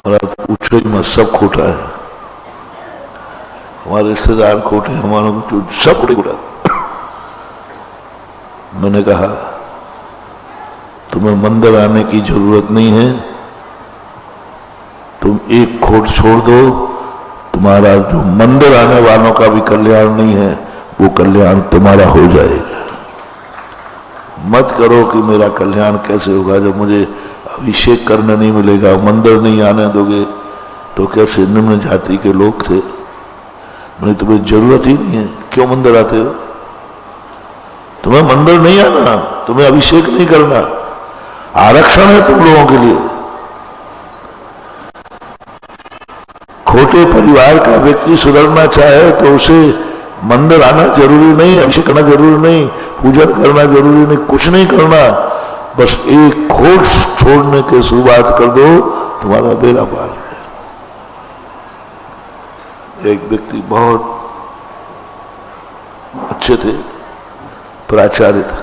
पूछो ही मत, सब खोटा है। हमारे रिश्तेदार खोटे, हमारों को सब खोटा। मैंने कहा तुम्हें मंदिर आने की जरूरत नहीं है, तुम एक खोट छोड़ दो, तुम्हारा जो मंदिर आने वालों का भी कल्याण नहीं है, वो कल्याण तुम्हारा हो जाएगा। मत करो कि मेरा कल्याण कैसे होगा जब मुझे अभिषेक करने नहीं मिलेगा, मंदिर नहीं आने दोगे तो कैसे? निम्न जाति के लोग थे, मैंने तुम्हें जरूरत ही नहीं है, क्यों मंदिर आते हो? तुम्हें मंदिर नहीं आना, तुम्हें अभिषेक नहीं करना, आरक्षण है तुम लोगों के लिए। खोटे परिवार का व्यक्ति सुधरना चाहे तो उसे मंदिर आना जरूरी नहीं, अभिषेक करना जरूरी नहीं, पूजन करना जरूरी नहीं, कुछ नहीं करना, बस एक खोट छोड़ने की शुरुआत कर दो, तुम्हारा बेड़ा पार है। एक व्यक्ति बहुत अच्छे थे, प्राचार्य थे,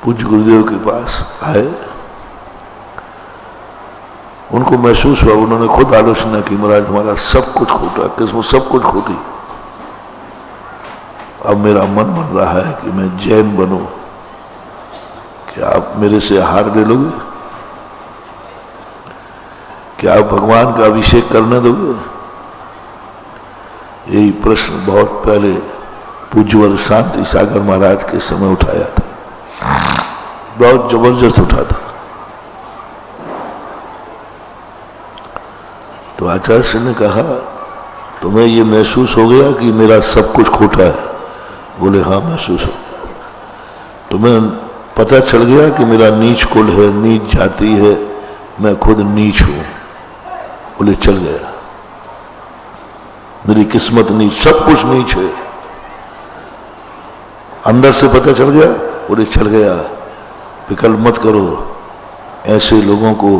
पूज्य गुरुदेव के पास आए। उनको महसूस हुआ, उन्होंने खुद आलोचना की, महाराज हमारा सब कुछ खोटा, किस्मत सब कुछ खोटी। अब मेरा मन बन रहा है कि मैं जैन बनूं, क्या आप मेरे से आहार ले लोगे? क्या आप भगवान का अभिषेक करने दोगे? यही प्रश्न बहुत पहले पूज्यवर शांति सागर महाराज के समय उठाया था, बहुत जबरदस्त उठा था। तो आचार्य ने कहा तुम्हें ये महसूस हो गया कि मेरा सब कुछ खोटा है? बोले हाँ महसूस हो गया। तुम्हें पता चल गया कि मेरा नीच कुल है, नीच जाति है, मैं खुद नीच हूं? बोले चल गया, मेरी किस्मत नीच, सब कुछ नीच है। अंदर से पता चल गया? बोले चल गया। विकल्प मत करो, ऐसे लोगों को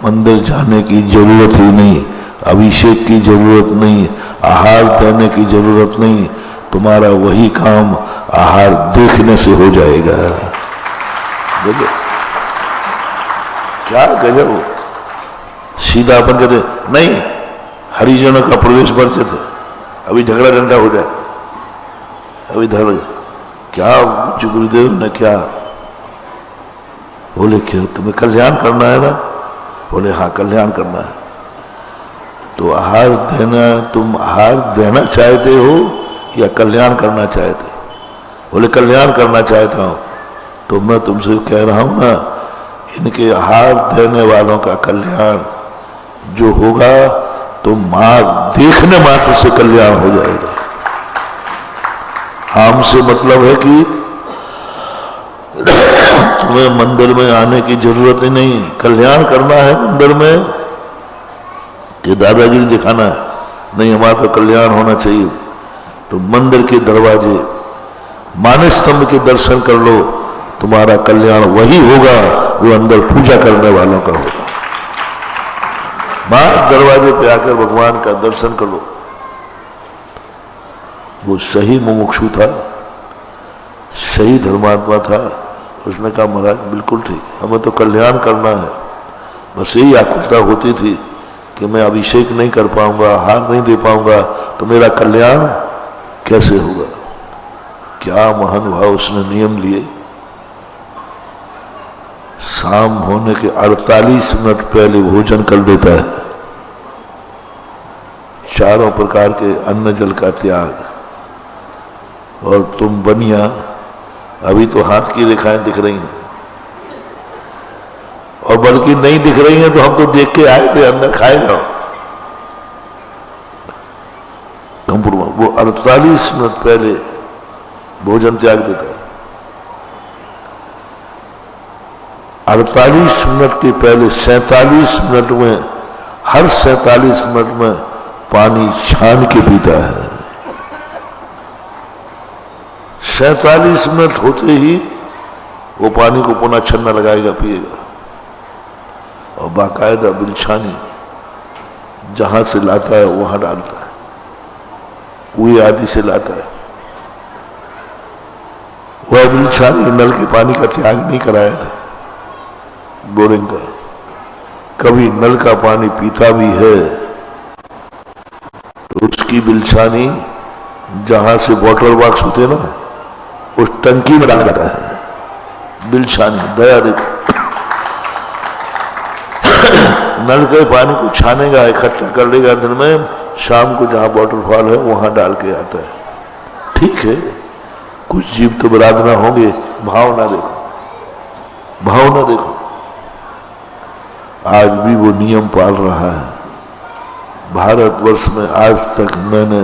मंदिर जाने की जरूरत ही नहीं, अभिषेक की जरूरत नहीं, आहार देने की जरूरत नहीं, तुम्हारा वही काम आहार देखने से हो जाएगा। बोले क्या गजब। सीधा अपन कहते नहीं, हरिजनों का प्रवेश वर्जित है, अभी झगड़ा डंडा हो जाए, अभी धड़ क्या गुरुदेव ने क्या? बोले क्यों, तुम्हें कल्याण करना है ना? बोले हाँ कल्याण करना है। तो आहार देना, तुम आहार देना चाहते हो या कल्याण करना चाहते हो? बोले कल्याण करना चाहता हूं। तो मैं तुमसे कह रहा हूं ना, इनके आहार देने वालों का कल्याण जो होगा तो मां देखने मात्र से कल्याण हो जाएगा। हमसे मतलब है कि तुम्हें मंदिर में आने की जरूरत ही नहीं, कल्याण करना है मंदिर में कि दादागिरी दिखाना है, नहीं हमारा तो कल्याण होना चाहिए, तो मंदिर के दरवाजे मानस स्तंभ के दर्शन कर लो, तुम्हारा कल्याण वही होगा जो अंदर पूजा करने वालों का होगा। मां दरवाजे पे आकर भगवान का दर्शन कर लो। वो सही मुमुक्षु था, सही धर्मात्मा था। उसने कहा महाराज बिल्कुल ठीक, हमें तो कल्याण करना है, बस यही आकुलता होती थी कि मैं अभिषेक नहीं कर पाऊंगा, हार नहीं दे पाऊंगा, तो मेरा कल्याण कैसे होगा। क्या महानुभाव उसने नियम लिए। शाम होने के 48 मिनट पहले भोजन कर लेता है, चारों प्रकार के अन्न जल का त्याग। और तुम बनिया, अभी तो हाथ की रेखाएं दिख रही हैं, और बल्कि नहीं दिख रही हैं तो हम तो देख के आए थे, अंदर खाए जाओ। वो 48 मिनट पहले भोजन त्याग देता है। 48 मिनट के पहले 47 मिनट में, हर 47 मिनट में पानी छान के पीता है। 47 मिनट होते ही वो पानी को पुनः छन्ना लगाएगा, पिएगा। और बाकायदा बिलछानी जहां से लाता है वहां डालता है, कुएं आदि से लाता है। वह बिलछानी नल के पानी का त्याग नहीं कराया था, बोरिंग का। कभी नल का पानी पीता भी है तो उसकी बिलछानी जहां से वाटर बॉक्स होते ना, उस टंकी में डाल देता है बिलछानी। दया देखो, नल के पानी को छानेगा, इकट्ठा कर लेगा दिन में, शाम को जहां वाटरफॉल है वहां डाल के आता है। ठीक है, कुछ जीव तो बरादना होंगे, भावना देखो, भावना देखो। आज भी वो नियम पाल रहा है। भारतवर्ष में आज तक मैंने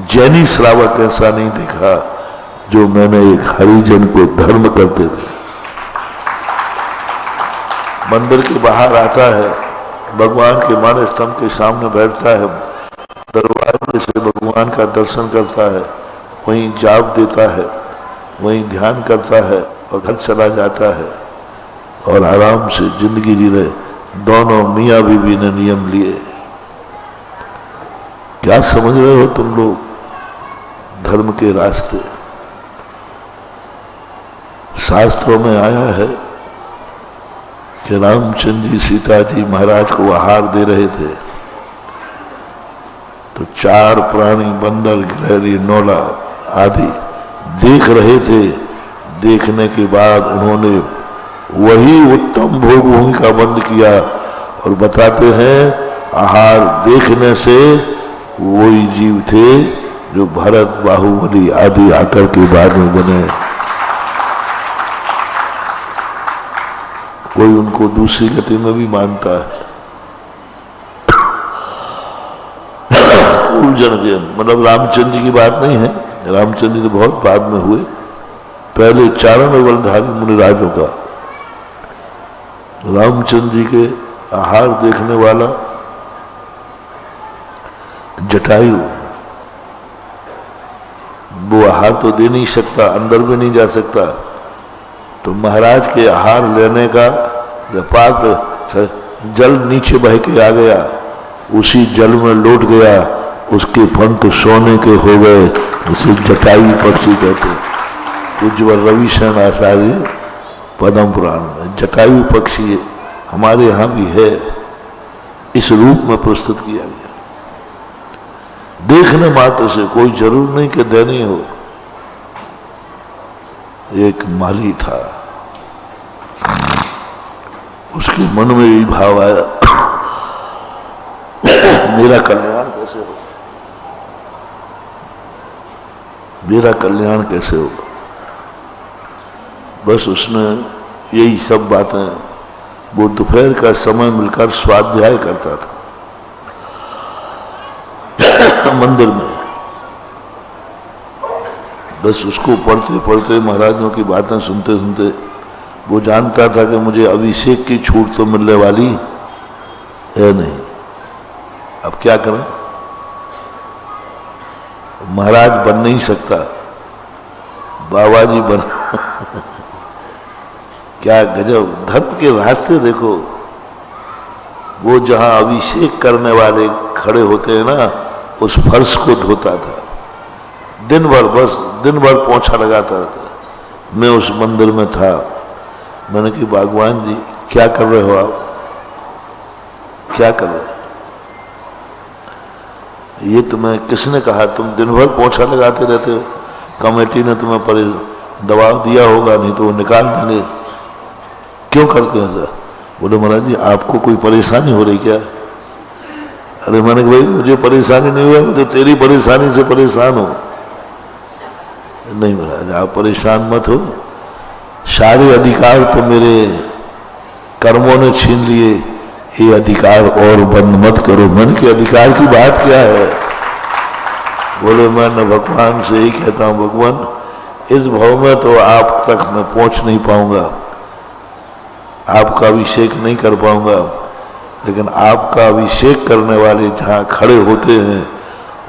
जैनी श्रावक ऐसा नहीं देखा जो मैंने एक हरिजन को धर्म करते देखा। मंदिर के बाहर आता है, भगवान के मानस स्तंभ के सामने बैठता है, दरवाजे से भगवान का दर्शन करता है, वहीं जाप देता है, वहीं ध्यान करता है और घर चला जाता है और आराम से जिंदगी जी रहे। दोनों मियाँ बीवी ने नियम लिए। क्या समझ रहे हो तुम लोग धर्म के रास्ते। शास्त्रों में आया है कि रामचंद्र जी सीता जी महाराज को आहार दे रहे थे, तो चार प्राणी बंदर, गिलहरी, नौला आदि देख रहे थे। देखने के बाद उन्होंने वही उत्तम भोग भूमि का बंद किया और बताते हैं आहार देखने से वही जीव थे जो भरत, बाहुबली आदि आकर के बाद में बने। कोई उनको दूसरी गति में भी मानता है। मतलब रामचंद्र जी की बात नहीं है, रामचंद्र जी तो बहुत बाद में हुए, पहले चारण बलधारी मुनिराजों का। रामचंद्र जी के आहार देखने वाला जटायु, वो आहार तो दे नहीं सकता, अंदर भी नहीं जा सकता, तो महाराज के आहार लेने का पात्र जल नीचे बह के आ गया, उसी जल में लौट गया, उसके पंख सोने के हो गए, उसे जटायु पक्षी कहते। उज्ज्वल रविशरण आचार्य पद्म पुराण में जटायु पक्षी हमारे यहां भी है, इस रूप में प्रस्तुत किया गया। देखने मात्र से कोई जरूर नहीं कि दयनीय हो। एक माली था, उसके मन में यही भाव आया मेरा कल्याण कैसे होगा, मेरा कल्याण कैसे होगा। बस उसने यही सब बातें, वो दोपहर का समय मिलकर स्वाध्याय करता था मंदिर में। बस उसको पढ़ते पढ़ते, महाराजों की बातें सुनते सुनते वो जानता था कि मुझे अभिषेक की छूट तो मिलने वाली है नहीं। अब क्या करें, महाराज बन नहीं सकता, बाबा जी बन क्या गजब। धर्म के रास्ते देखो, वो जहां अभिषेक करने वाले खड़े होते हैं ना, उस फर्श को धोता था दिन भर, बस दिन भर पोंछा लगाता था। मैं उस मंदिर में था, मैंने कहा भगवान जी क्या कर रहे हो आप, क्या कर रहे हो? ये तुम्हें किसने कहा तुम दिन भर पोंछा लगाते रहते हो? कमेटी ने तुम्हें पर दबाव दिया होगा, नहीं तो वो निकाल देंगे। क्यों करते हैं सर? बोले महाराज जी आपको कोई परेशानी हो रही क्या? अरे मैंने कहा भाई मुझे परेशानी नहीं हुआ, मैं तो तेरी परेशानी से परेशान हूं। नहीं महाराज आप परेशान मत हो, सारे अधिकार तो मेरे कर्मों ने छीन लिए, ये अधिकार और बंद मत करो। मन के अधिकार की बात क्या है? बोले मैं न भगवान से ही कहता हूं भगवान इस भाव में तो आप तक मैं पहुंच नहीं पाऊंगा, आपका अभिषेक नहीं कर पाऊंगा, लेकिन आपका अभिषेक करने वाले जहां खड़े होते हैं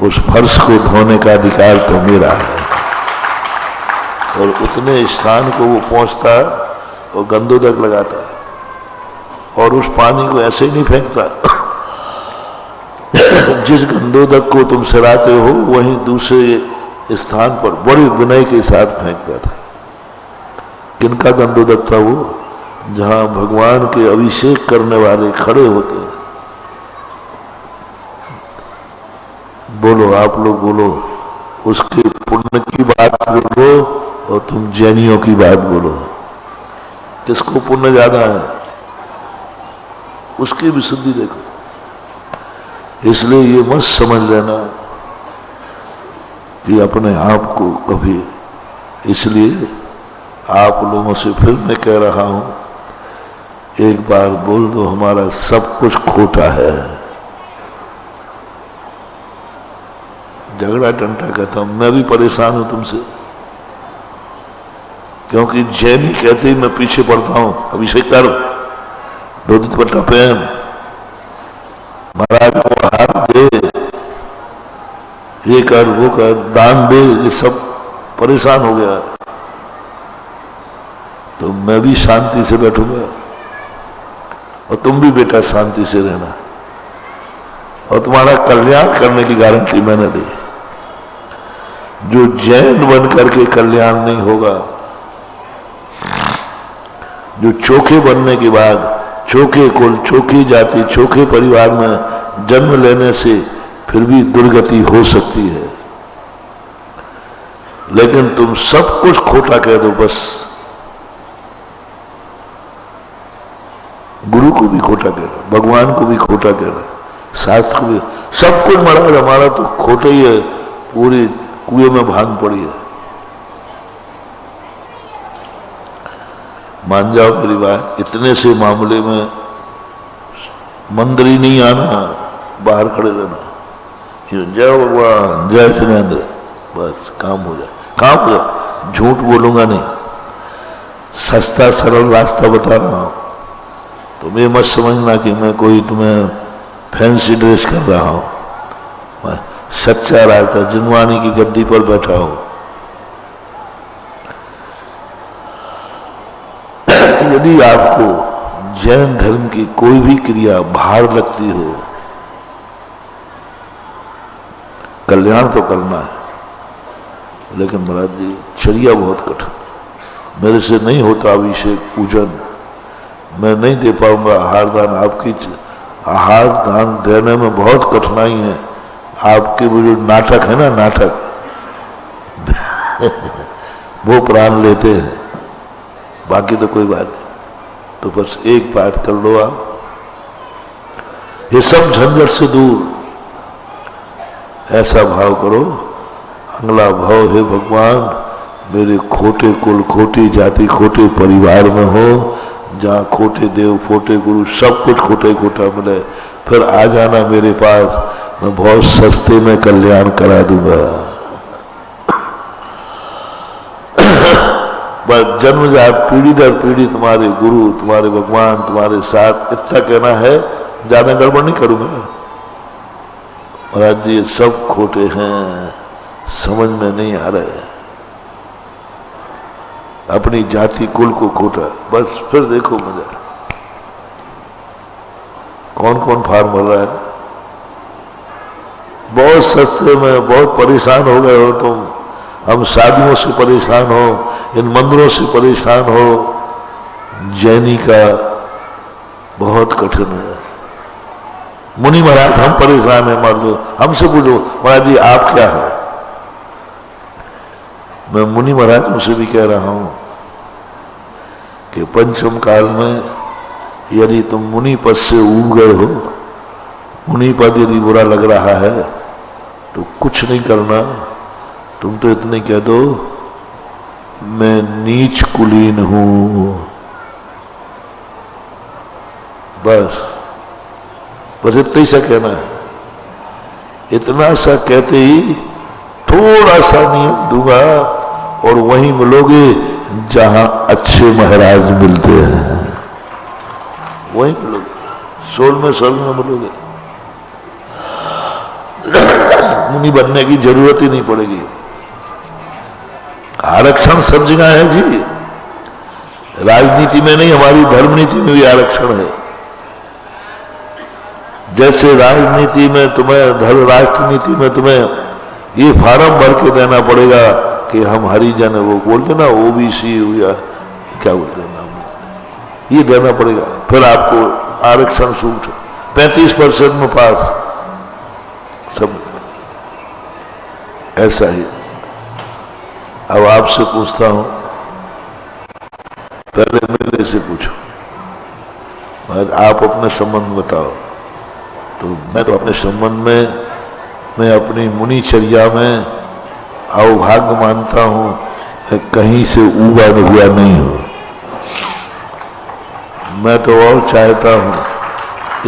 उस फर्श को धोने का अधिकार तो मेरा है। और उतने स्थान को वो पहुंचता और गंदोदक लगाता और उस पानी को ऐसे ही नहीं फेंकता जिस गंदोदक को तुम सराहते हो वहीं दूसरे स्थान पर बड़े विनय के साथ फेंकता था। किनका गंदोदक था वो? जहां भगवान के अभिषेक करने वाले खड़े होते हैं। बोलो आप लोग बोलो, उसके पुण्य की बात बोलो और तुम जैनियों की बात बोलो, किसको पुण्य ज्यादा है उसकी भी शुद्धि देखो। इसलिए ये मत समझ लेना कि अपने आप को कभी, इसलिए आप लोगों से फिर मैं कह रहा हूं एक बार बोल दो हमारा सब कुछ खोटा है। झगड़ा टंटा कहता हूं, मैं भी परेशान हूं तुमसे, क्योंकि जैनी कहते ही मैं पीछे पड़ता हूं। अभिषेक कर, धोती दुपट्टा पहन, महाराज को हाथ दे, ये कर वो कर, दान दे, ये सब परेशान हो गया। तो मैं भी शांति से बैठूंगा और तुम भी बेटा शांति से रहना, और तुम्हारा कल्याण करने की गारंटी मैंने दी। जो जैन बन करके कल्याण नहीं होगा, जो चोखे बनने के बाद चोखे कुल, चोखी जाति, चोखे परिवार में जन्म लेने से फिर भी दुर्गति हो सकती है, लेकिन तुम सब कुछ खोटा कह दो, बस गुरु को भी खोटा कहना, भगवान को भी खोटा कहना, शास्त्र को भी, सब कुछ महाराज हमारा तो खोटा ही है, पूरी कुएं में भांग पड़ी है। मान जाओ मेरी बात, इतने से मामले में मंदिर ही नहीं आना, बाहर खड़े रहना, जय भगवान जय जिनेंद्र, बस काम हो जाए, काम हो जाए। झूठ बोलूंगा नहीं, सस्ता सरल रास्ता बता रहा हूं। तुम ये मत समझना कि मैं कोई तुम्हें फैंसी ड्रेस कर रहा हूं, मैं सच्चा रास्ता जिनवानी की गद्दी पर बैठा हूं। यदि आपको जैन धर्म की कोई भी क्रिया भार लगती हो, कल्याण तो करना है, लेकिन महाराज जी चर्या बहुत कठिन, मेरे से नहीं होता अभिषेक पूजन, मैं नहीं दे पाऊंगा आहार दान। आपकी आहार दान देने में बहुत कठिनाई है। आपके वो जो नाटक है ना, नाटक वो प्राण लेते हैं, बाकी तो कोई बात नहीं। तो बस एक बात कर लो आप, ये सब झंझट से दूर ऐसा भाव करो, अगला भाव है भगवान मेरे खोटे कुल, खोटी जाति, खोटे परिवार में हो, जहाँ खोटे देव, खोटे गुरु, सब कुछ खोटे खोटा मिले, फिर आ जाना मेरे पास, मैं बहुत सस्ते में कल्याण करा दूंगा। बस जन्मजात पीढ़ी दर पीढ़ी तुम्हारे गुरु, तुम्हारे भगवान तुम्हारे साथ, इतना कहना है, ज्यादा गड़बड़ नहीं करूंगा। महाराज जी ये सब खोटे हैं, समझ में नहीं आ रहे, अपनी जाति कुल को खोटा, बस फिर देखो मजा। कौन कौन फार मर रहा है? बहुत सस्ते में बहुत परेशान हो गए हो तुम, हम शादियों से परेशान हो, इन मंदिरों से परेशान हो, जैनी का बहुत कठिन है। मुनि महाराज हम परेशान है, मान लो हमसे पूछो महाराज जी आप क्या है? मैं मुनि महाराज उनसे भी कह रहा हूं कि पंचम काल में यदि तुम मुनि पद से उब गए हो, मुनि पद यदि बुरा लग रहा है तो कुछ नहीं करना, तुम तो इतने कह दो मैं नीच कुलीन हूं, बस इतना ही सा कहना है। इतना सा कहते ही थोड़ा सा नियम दूंगा और वहीं मिलोगे जहां अच्छे महाराज मिलते हैं, वहीं मिलोगे, 16वें स्वर्ग में मिलोगे। मुनि बनने की जरूरत ही नहीं पड़ेगी। आरक्षण सब जगह है जी, राजनीति में नहीं, हमारी धर्म नीति में भी आरक्षण है। जैसे राजनीति में तुम्हें, धर्म राष्ट्र नीति में तुम्हें ये फार्म भर के देना पड़ेगा कि हम हरिजन है, वो बोलते ना ओबीसी या क्या बोलते हैं नाम, ये देना पड़ेगा, फिर आपको आरक्षण छूट 35% में पास, सब ऐसा ही। अब आपसे पूछता हूं, पहले मेरे से पूछो, आप अपने संबंध बताओ। तो मैं तो अपने संबंध में, मैं अपनी मुनिचर्या में अवभाग्य मानता हूं, कहीं से ऊबा हुआ नहीं हूं। मैं तो और चाहता हूं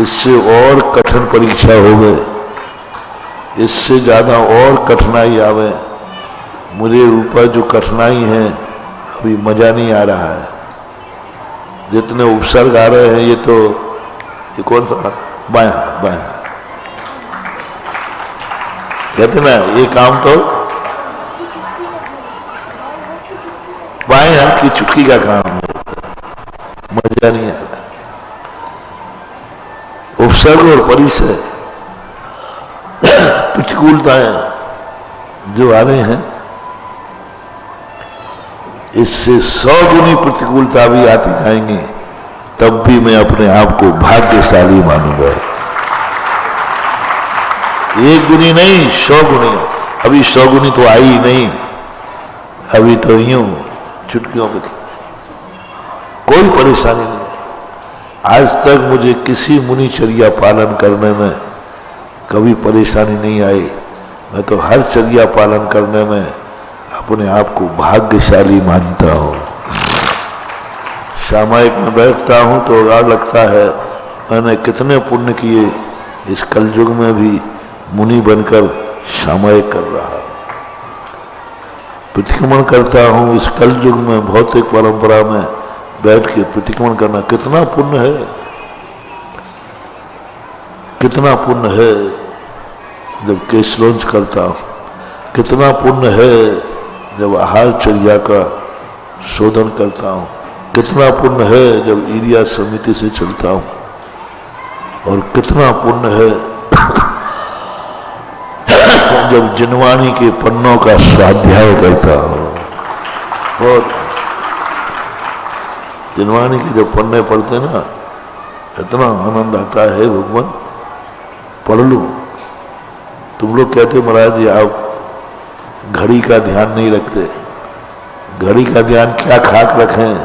इससे और कठिन परीक्षा हो गए, इससे ज्यादा और कठिनाई आवे। मुझे ऊपर जो कठिनाई है अभी मजा नहीं आ रहा है, जितने उपसर्ग आ रहे हैं, ये कौन सा बाएं कहते ना, ये काम तो बाएं हाथ की चुटकी का काम है, मजा नहीं आ रहा। उपसर्ग और परिसर प्रतिकूलताएं जो आ रहे हैं, इससे 100 गुनी प्रतिकूलता भी आती जाएंगी, तब भी मैं अपने आप को भाग्यशाली मानूंगा। 1 गुनी नहीं, 100 गुनी। अभी 100 गुनी तो आई ही नहीं, अभी तो यूं चुटकियों पे कोई परेशानी नहीं है। आज तक मुझे किसी मुनिचर्या पालन करने में कभी परेशानी नहीं आई। मैं तो हर चर्या पालन करने में अपने आप को भाग्यशाली मानता हूं। सामायिक में बैठता हूं तो याद लगता है मैंने कितने पुण्य किए, इस कलयुग में भी मुनि बनकर सामायिक कर रहा। प्रतिक्रमण करता हूं इस कलयुग में, भौतिक परंपरा में बैठ के प्रतिक्रमण करना कितना पुण्य है, कितना पुण्य है। जब केस लॉन्च करता हूं, कितना पुण्य है जब आहार चर्या का शोधन करता हूं, कितना पुण्य है जब एरिया समिति से चलता हूं, और कितना पुण्य है जब जिनवाणी के पन्नों का स्वाध्याय करता हूं। और जिनवाणी के जब पन्ने पढ़ते ना, इतना आनंद आता है, भगवान पढ़ लो। तुम लोग कहते महाराज जी आप घड़ी का ध्यान नहीं रखते, घड़ी का ध्यान क्या खाक रखें,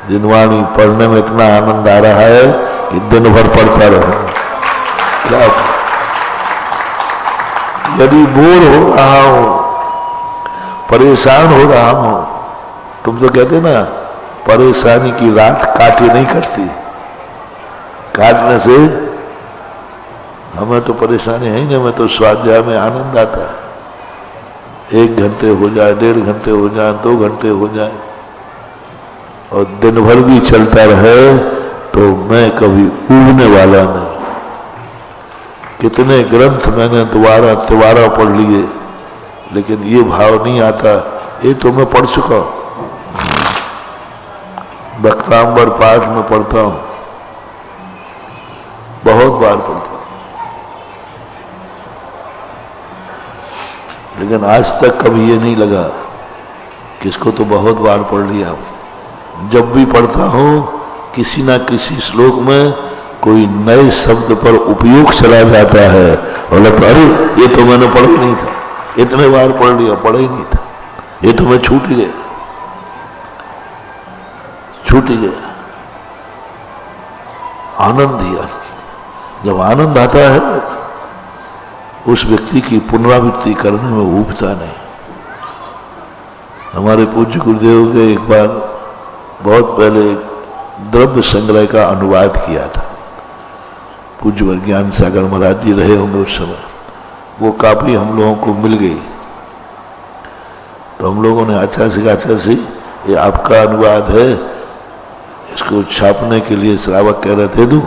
जिनवाणी पढ़ने में इतना आनंद आ रहा है कि दिन भर पढ़ता रहो। क्या यदि बोर हो रहा हूं, परेशान हो रहा हूं, तुम तो कहते ना परेशानी की रात काटे नहीं कटती, काटने से हमें तो परेशानी है ही नहीं, हमें तो स्वाध्याय में आनंद आता है। 1 घंटे हो जाए, 1.5 घंटे हो जाए, 2 घंटे हो जाए, और दिन भर भी चलता रहे तो मैं कभी ऊबने वाला नहीं। कितने ग्रंथ मैंने दोबारा पढ़ लिए, लेकिन ये भाव नहीं आता। ये तो मैं पढ़ चुका हूं, भक्तांबर पाठ में पढ़ता हूं, बहुत बार पढ़ता हूं, लेकिन आज तक कभी ये नहीं लगा कि इसको तो बहुत बार पढ़ लिया। जब भी पढ़ता हूं किसी ना किसी श्लोक में कोई नए शब्द पर उपयोग चला जाता है और लगता अरे ये तो मैंने पढ़ा ही नहीं था, इतने बार पढ़ लिया, पढ़ा ही नहीं था, ये तो मैं छूट ही गया। आनंद ही आनंद। जब आनंद आता है उस व्यक्ति की पुनरावृत्ति करने में ऊबता नहीं। हमारे पूज्य गुरुदेव के एक बार बहुत पहले द्रव्य संग्रह का अनुवाद किया था। पूज्य ज्ञान सागर महाराज जी रहे होंगे उस समय। वो कापी हम लोगों को मिल गई, तो हम लोगों ने आचार्य से ये आपका अनुवाद है, इसको छापने के लिए श्रावक कह रहे थे, दूं?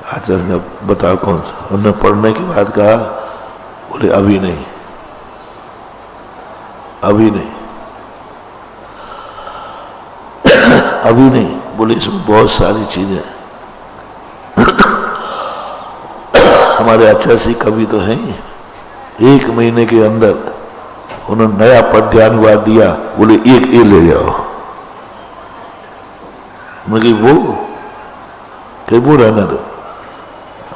आचार्य ने बताओ कौन सा। उन्होंने पढ़ने के बाद कहा, बोले अभी नहीं, बोले इसमें बहुत सारी चीजें। हमारे आचार्य कवि तो हैं, 1 महीने के अंदर उन्होंने नया पद्यानुवाद दिया। बोले एक ए ले जाओ। मैं वो रहने दो।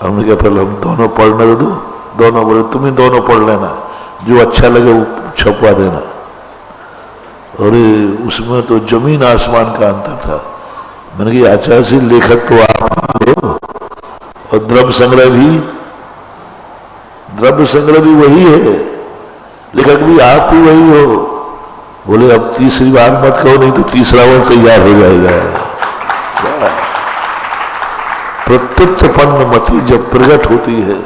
हमने कहा पहले हम दोनों पढ़ने दो। दोनों बोले तुम्हें दोनों पढ़ लेना, जो अच्छा लगे वो छपवा देना। और उसमें तो जमीन आसमान का अंतर था। मैंने कहा आचार्य से लेखक तो आप हो, और द्रव्य संग्रह भी वही है, लेखक भी आप ही वही हो। बोले अब तीसरी बार मत कहो, नहीं तो तीसरा वर्ष तैयार हो जाएगा। प्रत्युत्पन्न मति जब प्रकट होती है,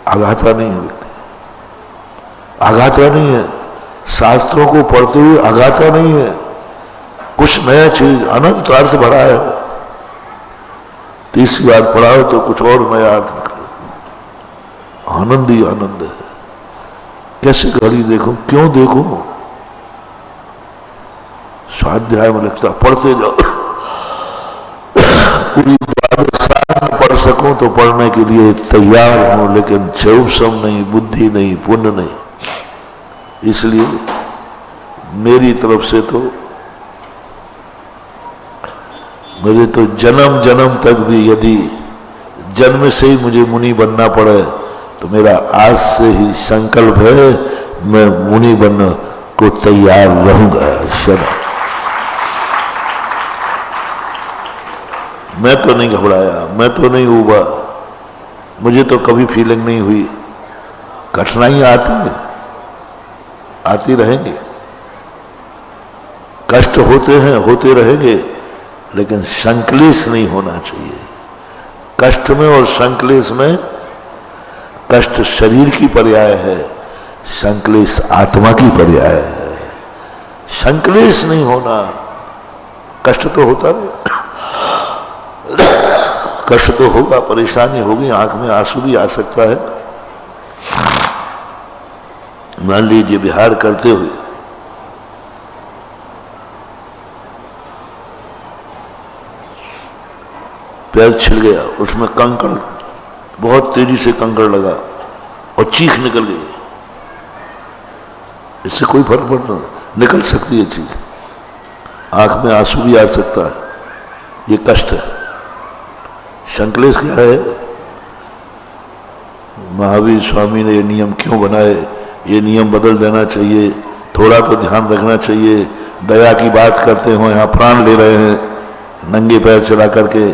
आघाता नहीं है व्यक्ति, आघाता नहीं है। शास्त्रों को पढ़ते हुए आघाता नहीं है, कुछ नया चीज अनंत अर्थ भरा है। तीसरी बार पढ़ाओ तो कुछ और नया अर्थ निकले। आनंद ही आनंद है। कैसे घड़ी देखो, क्यों देखो, स्वाध्याय में लगता पढ़ते जाओ। पूरी पढ़ सकूं तो पढ़ने के लिए तैयार हूं, लेकिन चौसम नहीं, बुद्धि नहीं, पुण्य नहीं। इसलिए मेरी तरफ से तो मेरे तो जन्म जन्म तक भी यदि जन्म से ही मुझे मुनि बनना पड़े तो मेरा आज से ही संकल्प है, मैं मुनि बनने को तैयार रहूंगा। सदा मैं तो नहीं घबराया, मैं तो नहीं उबा, मुझे तो कभी फीलिंग नहीं हुई। कठिनाइयां आती हैं, आती रहेंगे, कष्ट होते हैं, होते रहेंगे, लेकिन संक्लेश नहीं होना चाहिए। कष्ट में और संक्लेश में, कष्ट शरीर की पर्याय है, संक्लेश आत्मा की पर्याय है। संक्लेश नहीं होना, कष्ट तो होता नहीं, कष्ट तो होगा, परेशानी होगी, आंख में आंसू भी आ सकता है। मान लीजिए विहार करते हुए पैर छिल गया, उसमें कंकड़, बहुत तेजी से कंकड़ लगा और चीख निकल गई। इससे कोई फर्क पड़ता, निकल सकती है चीज, आंख में आंसू भी आ सकता है, ये कष्ट है। संक्लेश क्या है? महावीर स्वामी ने ये नियम क्यों बनाए? ये नियम बदल देना चाहिए, थोड़ा तो ध्यान रखना चाहिए। दया की बात करते हो, यहाँ प्राण ले रहे हैं नंगे पैर चला करके,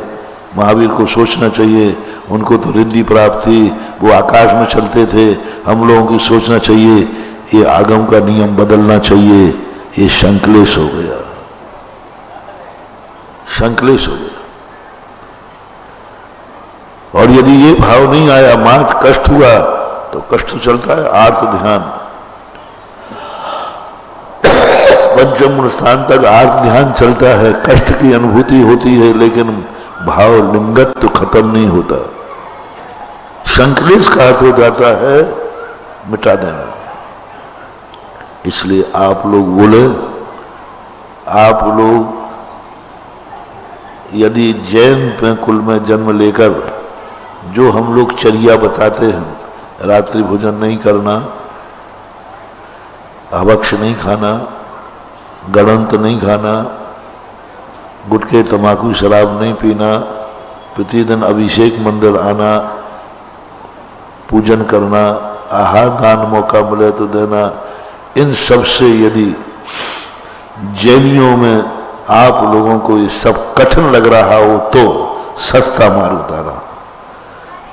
महावीर को सोचना चाहिए, उनको तो रिद्धि प्राप्त थी, वो आकाश में चलते थे, हम लोगों की सोचना चाहिए, ये आगम का नियम बदलना चाहिए। ये संक्लेश हो गया, संक्लेश हो गया। और यदि ये भाव नहीं आया, मात्र कष्ट हुआ, तो कष्ट चलता है आर्त ध्यान, पंचम स्थान तक आर्त ध्यान चलता है, कष्ट की अनुभूति होती है, लेकिन भाव लिंगत्व खत्म नहीं होता। संकलेश का अर्थ हो जाता है मिटा देना। इसलिए आप लोग बोले, आप लोग यदि जैन कुल में जन्म लेकर जो हम लोग चर्या बताते हैं, रात्रि भोजन नहीं करना, अभक्ष नहीं खाना, गणंत नहीं खाना, गुटखे तंबाकू शराब नहीं पीना, प्रतिदिन अभिषेक मंदिर आना, पूजन करना, आहार दान मौका मिले तो देना, इन सब से यदि जैनियों में आप लोगों को ये सब कठिन लग रहा हो तो सस्ता मार उतारा।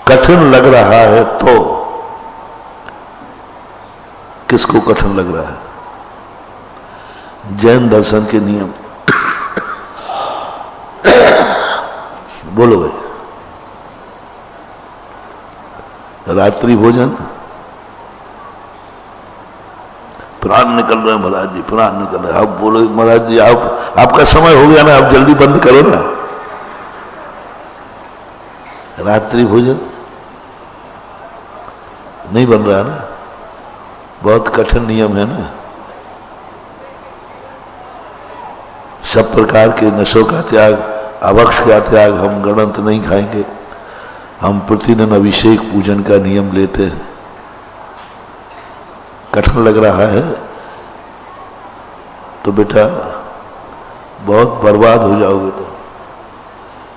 कठिन लग रहा है तो किसको कठिन लग रहा है? जैन दर्शन के नियम बोलो भाई। रात्रि भोजन, प्राण निकल रहे हैं महाराज जी, प्राण निकल रहे हैं। आप बोलो महाराज जी आपका समय हो गया ना, आप जल्दी बंद करो ना। रात्रि भोजन नहीं बन रहा ना, बहुत कठिन नियम है ना। सब प्रकार के नशों का त्याग, अभक्ष का त्याग, हम गणंत नहीं खाएंगे, हम प्रतिदिन अभिषेक पूजन का नियम लेते हैं। कठिन लग रहा है तो बेटा बहुत बर्बाद हो जाओगे। तो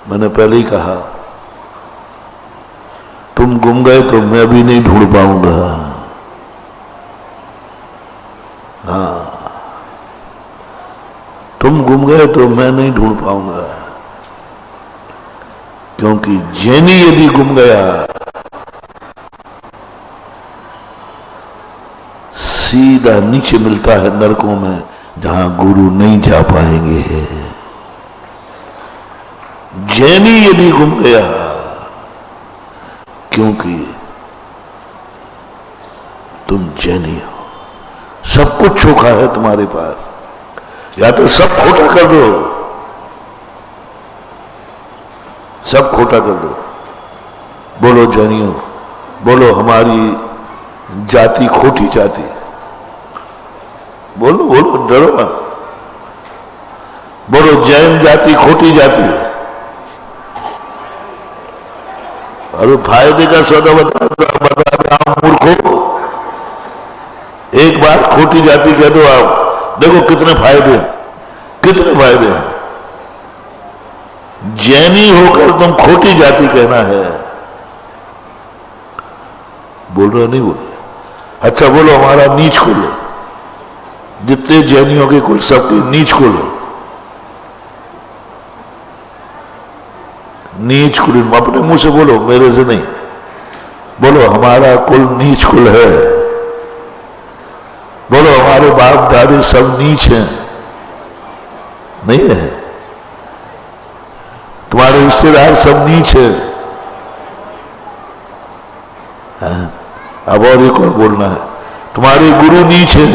मैंने पहले ही कहा, तुम गुम गए तो मैं भी नहीं ढूंढ पाऊंगा। हाँ, तुम गुम गए तो मैं नहीं ढूंढ पाऊंगा, क्योंकि जैनी यदि गुम गया सीधा नीचे मिलता है नरकों में, जहां गुरु नहीं जा पाएंगे। जैनी यदि गुम गया, क्योंकि तुम जैनी हो, सब कुछ चोखा है तुम्हारे पास, या तो सब खोटा कर दो, सब खोटा कर दो। बोलो जैनियों, बोलो हमारी जाति खोटी जाति, बोलो बोलो, डरो मत, बोलो जैन जाति खोटी जाति। अरे फायदे का सौदा बता मूर्खों, एक बार खोटी जाति कह दो आप, देखो कितने फायदे, कितने फायदे हैं। जैनी होकर तुम खोटी जाति कहना है, बोल रहे नहीं बोल रहे? अच्छा बोलो हमारा नीच कुल, जितने जैनियों के कुल सबके नीच कुल, नीच कुल, अपने मुंह से बोलो, मेरे से नहीं। बोलो हमारा कुल नीच कुल है, बोलो हमारे बाप दादी सब नीच हैं, नहीं है? तुम्हारे रिश्तेदार सब नीच है। अब और एक और बोलना है, तुम्हारे गुरु नीच है।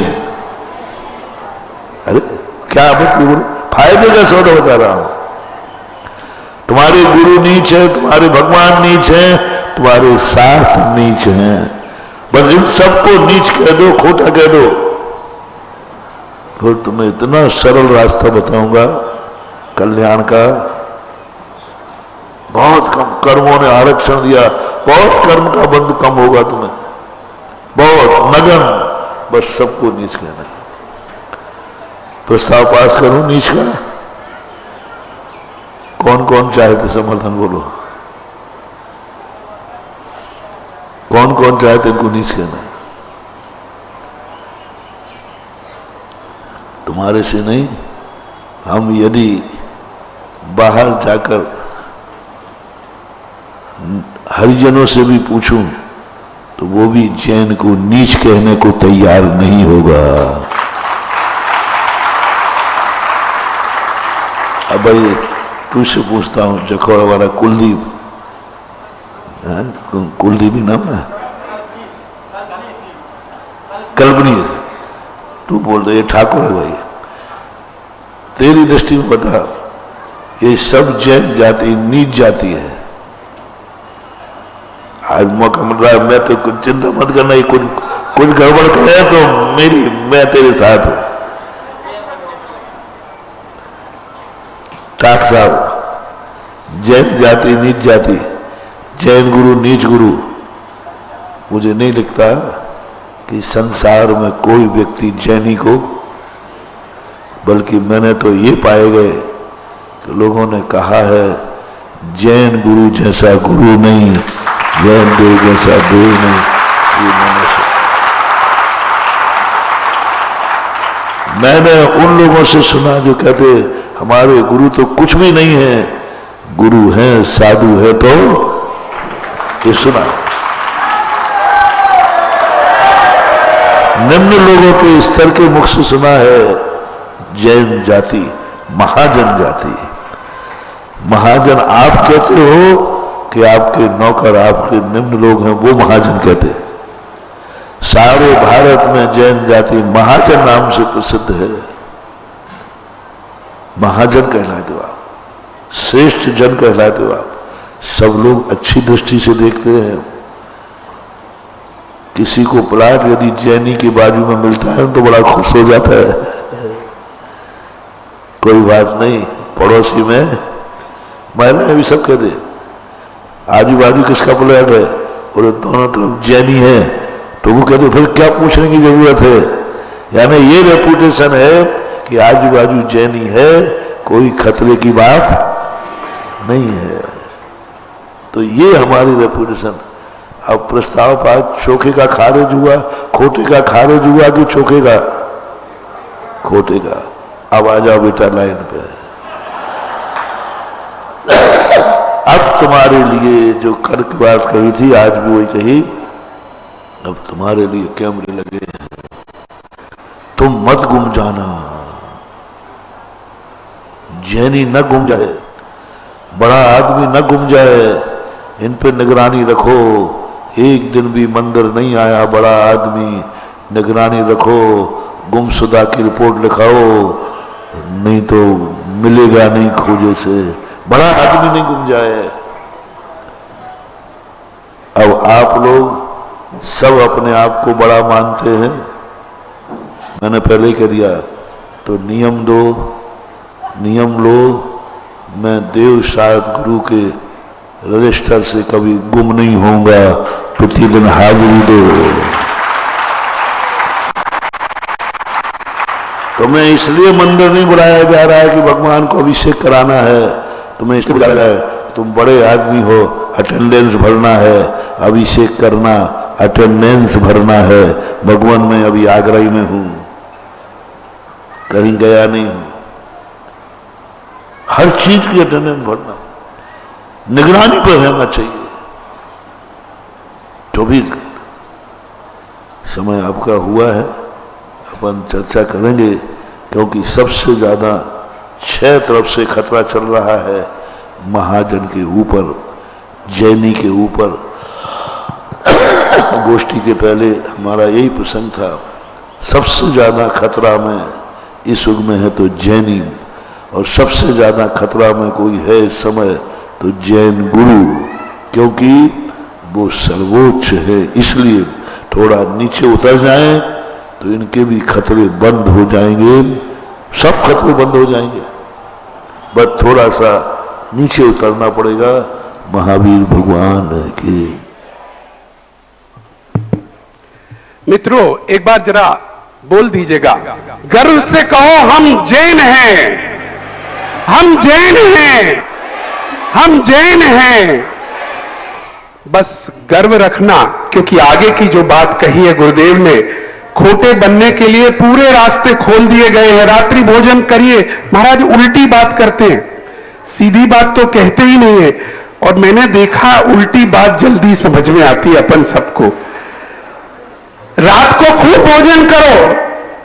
अरे क्या मतलब बोलो, फायदे का सौदा बता रहा हूं। तुम्हारे गुरु नीच है, तुम्हारे भगवान नीच है, तुम्हारे शास्त्र नीच हैं, बस इन सबको नीच कह दो, खोटा कह दो, फिर तुम्हें इतना सरल रास्ता बताऊंगा कल्याण का। बहुत कम कर्मों ने आरक्षण दिया, बहुत कर्म का बंध कम होगा तुम्हें, बहुत नगन, बस सबको नीच कहना है। प्रस्ताव पास करूं नीच का? कौन कौन चाहते समर्थन बोलो, कौन कौन चाहते इनको नीच कहना? तुम्हारे से नहीं, हम यदि बाहर जाकर हरिजनों से भी पूछूं तो वो भी जैन को नीच कहने को तैयार नहीं होगा। अब भाई तुझसे पूछता हूं, जखौड़ा वाला कुलदीप, कुलदीप ही नाम ना, कल्पनी, तू बोल रहे ये ठाकुर है भाई, तेरी दृष्टि में बता, ये सब जैन जाति नीच जाति है। आज मौका मिल रहा है, मैं तो कुछ चिंता मत करना, ये कुछ गड़बड़ करे तो मैं तेरे साथ हूं। ठाक साहब, जैन जाति नीच जाति, जैन गुरु नीच गुरु, मुझे नहीं लगता कि संसार में कोई व्यक्ति जैनी को, बल्कि मैंने तो ये पाए गए कि लोगों ने कहा है जैन गुरु जैसा गुरु नहीं, जैन देव जैसा देव नहीं। मैंने उन लोगों से सुना जो कहते हमारे गुरु तो कुछ भी नहीं है, गुरु है साधु है, तो ये सुना। निम्न लोगों के स्तर के मुख से सुना है जैन जाति महाजन जाति। महाजन आप कहते हो कि आपके नौकर, आपके निम्न लोग हैं, वो महाजन कहते हैं। सारे भारत में जैन जाति महाजन नाम से प्रसिद्ध है। महाजन कहलाते हो आप, श्रेष्ठ जन कहलाते हो आप। सब लोग अच्छी दृष्टि से देखते हैं। किसी को प्लाट यदि जैनी की बाजू में मिलता है तो बड़ा खुश हो जाता है। कोई बात नहीं, पड़ोसी में महिलाएं भी सब कहते आजू बाजू किसका प्लाट है, और दोनों तरफ जैनी है, तो वो कहते फिर क्या पूछने की जरूरत है। यानी ये रेपुटेशन है कि आजू बाजू जैनी है, कोई खतरे की बात नहीं है। तो ये हमारी रेपुटेशन। अब प्रस्ताव पास चोखे का खारिज हुआ, खोटे का खारिज हुआ कि चोखे का? खोटे का। अब आ जाओ बेटा लाइन पे। अब तुम्हारे लिए जो कल की बात कही थी आज भी वही कही। अब तुम्हारे लिए कैमरे लगे हैं, तुम मत गुम जाना, जैनी न गुम जाए, बड़ा आदमी न गुम जाए, इन पे निगरानी रखो। एक दिन भी मंदिर नहीं आया बड़ा आदमी, निगरानी रखो, गुमशुदा की रिपोर्ट लिखाओ, नहीं तो मिलेगा नहीं खोजे से, बड़ा आदमी नहीं गुम जाए। अब आप लोग सब अपने आप को बड़ा मानते हैं, मैंने पहले ही कह दिया, तो नियम दो, नियम लो। मैं देव शायद गुरु के रजिस्टर से कभी गुम नहीं होऊंगा, प्रतिदिन हाजिरी दो। तुम्हें इसलिए मंदिर नहीं बुलाया जा रहा है कि भगवान को अभिषेक कराना है, तुम्हें इसलिए बुलाया है तुम बड़े आदमी हो, अटेंडेंस भरना है, अभिषेक करना, अटेंडेंस भरना है। भगवान मैं अभी आगरा ही में हूं, कहीं गया नहीं हूं। हर चीज की अटेंडेंस भरना, निगरानी पर रहना चाहिए 24 घंटे। समय आपका हुआ है, अपन चर्चा करेंगे, क्योंकि सबसे ज्यादा 6 तरफ से खतरा चल रहा है महाजन के ऊपर, जैनी के ऊपर। गोष्ठी के पहले हमारा यही प्रसंग था, सबसे ज्यादा खतरा में इस युग में है तो जैनी, और सबसे ज्यादा खतरा में कोई है इस समय तो जैन गुरु, क्योंकि वो सर्वोच्च है। इसलिए थोड़ा नीचे उतर जाएं तो इनके भी खतरे बंद हो जाएंगे, सब खतरे बंद हो जाएंगे, बस थोड़ा सा नीचे उतरना पड़ेगा। महावीर भगवान के मित्रों, एक बार जरा बोल दीजिएगा, गर्व से कहो हम जैन हैं, हम जैन हैं, हम जैन हैं। बस गर्व रखना, क्योंकि आगे की जो बात कही है गुरुदेव ने, खोटे बनने के लिए पूरे रास्ते खोल दिए गए हैं। रात्रि भोजन करिए, महाराज उल्टी बात करते हैं, सीधी बात तो कहते ही नहीं है। और मैंने देखा उल्टी बात जल्दी समझ में आती है अपन सबको। रात को खूब भोजन करो,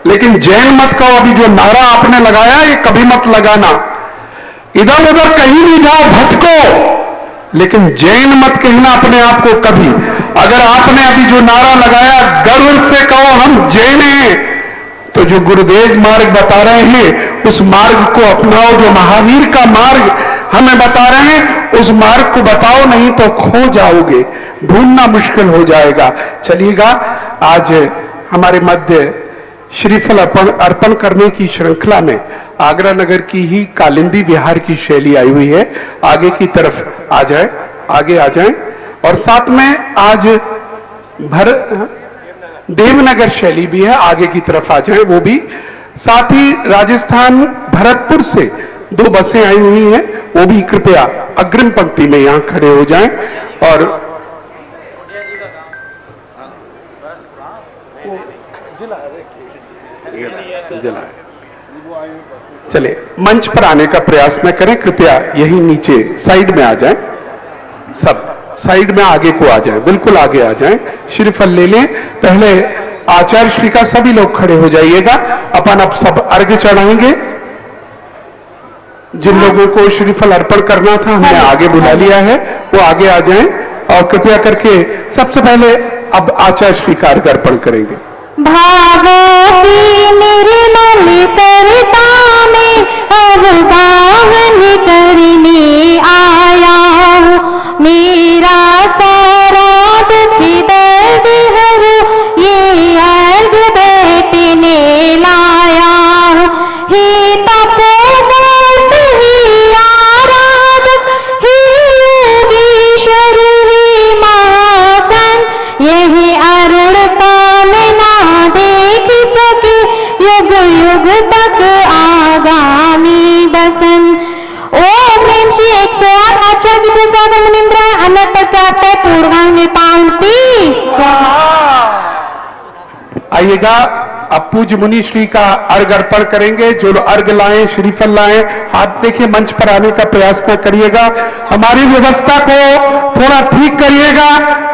लेकिन जैन मत कहो। अभी जो नारा आपने लगाया ये कभी मत लगाना, इधर उधर कहीं भी जाओ भटको, लेकिन जैन मत कहना अपने आप को कभी। अगर आपने अभी जो नारा लगाया गर्व से कहो हम जैन हैं, तो जो गुरुदेव मार्ग बता रहे हैं उस मार्ग को अपनाओ, जो महावीर का मार्ग हमें बता रहे हैं उस मार्ग को बताओ, नहीं तो खो जाओगे, ढूंढना मुश्किल हो जाएगा। चलिएगा, आज हमारे मध्य श्रीफल अर्पण करने की श्रृंखला में आगरा नगर की ही कालिंदी विहार की शैली आई हुई है। आगे की तरफ आ जाए, आगे आ जाएं, और साथ में आज देवनगर शैली भी है, आगे की तरफ आ जाएं वो भी। साथ ही राजस्थान भरतपुर से 2 बसें आई हुई हैं, वो भी कृपया अग्रिम पंक्ति में यहां खड़े हो जाएं। और चले मंच पर आने का प्रयास न करें, कृपया यही नीचे साइड में आ जाएं, सब साइड में आगे को आ जाएं, बिल्कुल आगे आ जाएं, श्रीफल ले लें। पहले आचार्य श्री का सभी लोग खड़े हो जाइएगा, अपन अब सब अर्घ्य चढ़ाएंगे। जिन लोगों को श्रीफल अर्पण करना था हमने आगे बुला लिया है, वो आगे आ जाएं और कृपया करके सबसे पहले अब आचार्य श्री का अर्घ्य अर्पण करेंगे। भावों की निर्मल सरता में अब गावन करने आया हूँ, मेरा सारा दुख दर्द हर ये अर्घ बैठने लाया हूँ। हे तपोवत ही आराधक ही योगीश्वर ही महासन, यही अरुणता में ना देख सके युग युग तक आगामी बसन। ओम ह्रीं श्री 108 आचार्य प्रसाद मुनिंद्र अनंत प्राप्त पूर्वांग पांति स्वाहा। आइएगा, अब पूज्य मुनि श्री का अर्घ अर्पण करेंगे। जो अर्घ लाएं, श्रीफल लाएं, हाथ देखिए, मंच पर आने का प्रयास न करिएगा। हमारी व्यवस्था को थोड़ा ठीक करिएगा।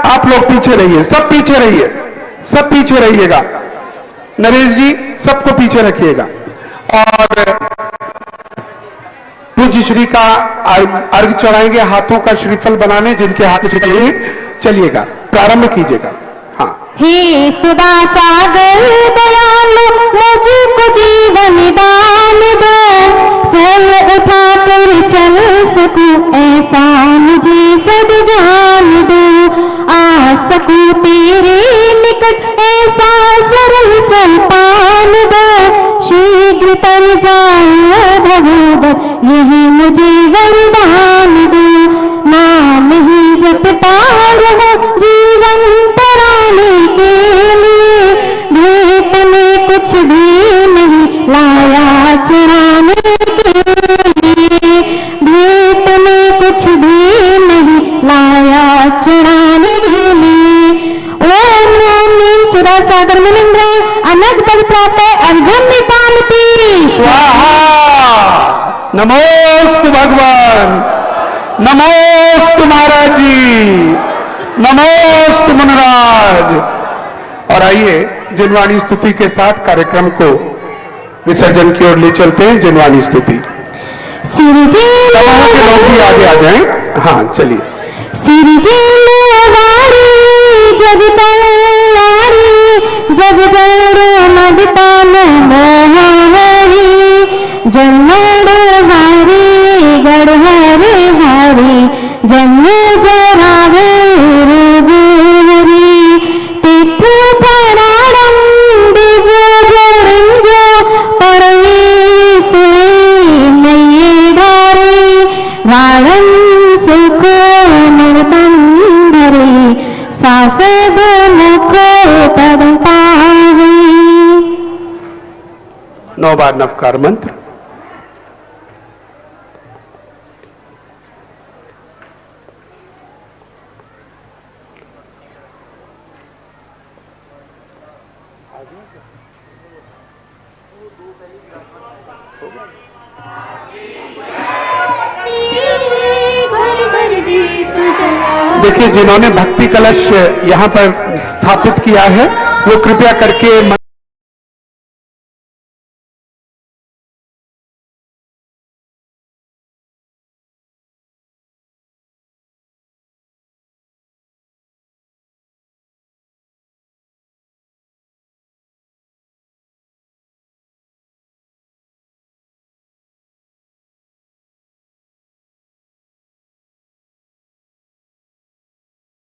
आप लोग पीछे रहिए, सब पीछे रहिए, सब पीछे रहिएगा। नरेश जी सबको पीछे रखिएगा। और पूज्य श्री का अर्घ चढ़ाएंगे, हाथों का श्रीफल बनाने, जिनके हाथ में चलिएगा, प्रारंभ कीजिएगा। हाँ। हे सुधा सागर दयालु मुझको जीवन दान दो, सर उठा कर चल सकूं ऐसा मुझे सद्ज्ञान दो, आ सकूं तेरे निकट ऐसा सरल संतान दो, शीघ्र तर जाए भगवत यही मुझे वरदान दो, नाम ही जपता रहो जीवन तराने के लिए, भेंट में कुछ भी नहीं लाया चराने के लिए, भेंट में कुछ भी नहीं लाया चराने के लिए। ओम ह्रीं सुधा सागर मुनिंद्र अनंत पद प्राप्त अर्घ्यं पांति स्वाहा। नमोस्तु भगवान, नमोस्तु महाराज जी, नमोस्तु मुनिराज। और आइए जिनवाणी स्तुति के साथ कार्यक्रम को विसर्जन की ओर ले चलते हैं। जिनवाणी स्तुति के लोग भी आगे आ जाएं। हाँ चलिए। जग तलवारी जग जड़ मदपान मोहरी, जन्मड़ हारी गढ़ हरे हारी, जन्म जरावे हरी, तीर्थ पराणम दिव्य जड़ंजो पड़े से नये धारे, वाणम सुख नरतम धरे, सासद मुख पद पावे। 9 बार नवकार मंत्र। देखिए, जिन्होंने भक्ति कलश यहाँ पर स्थापित किया है वो कृपया करके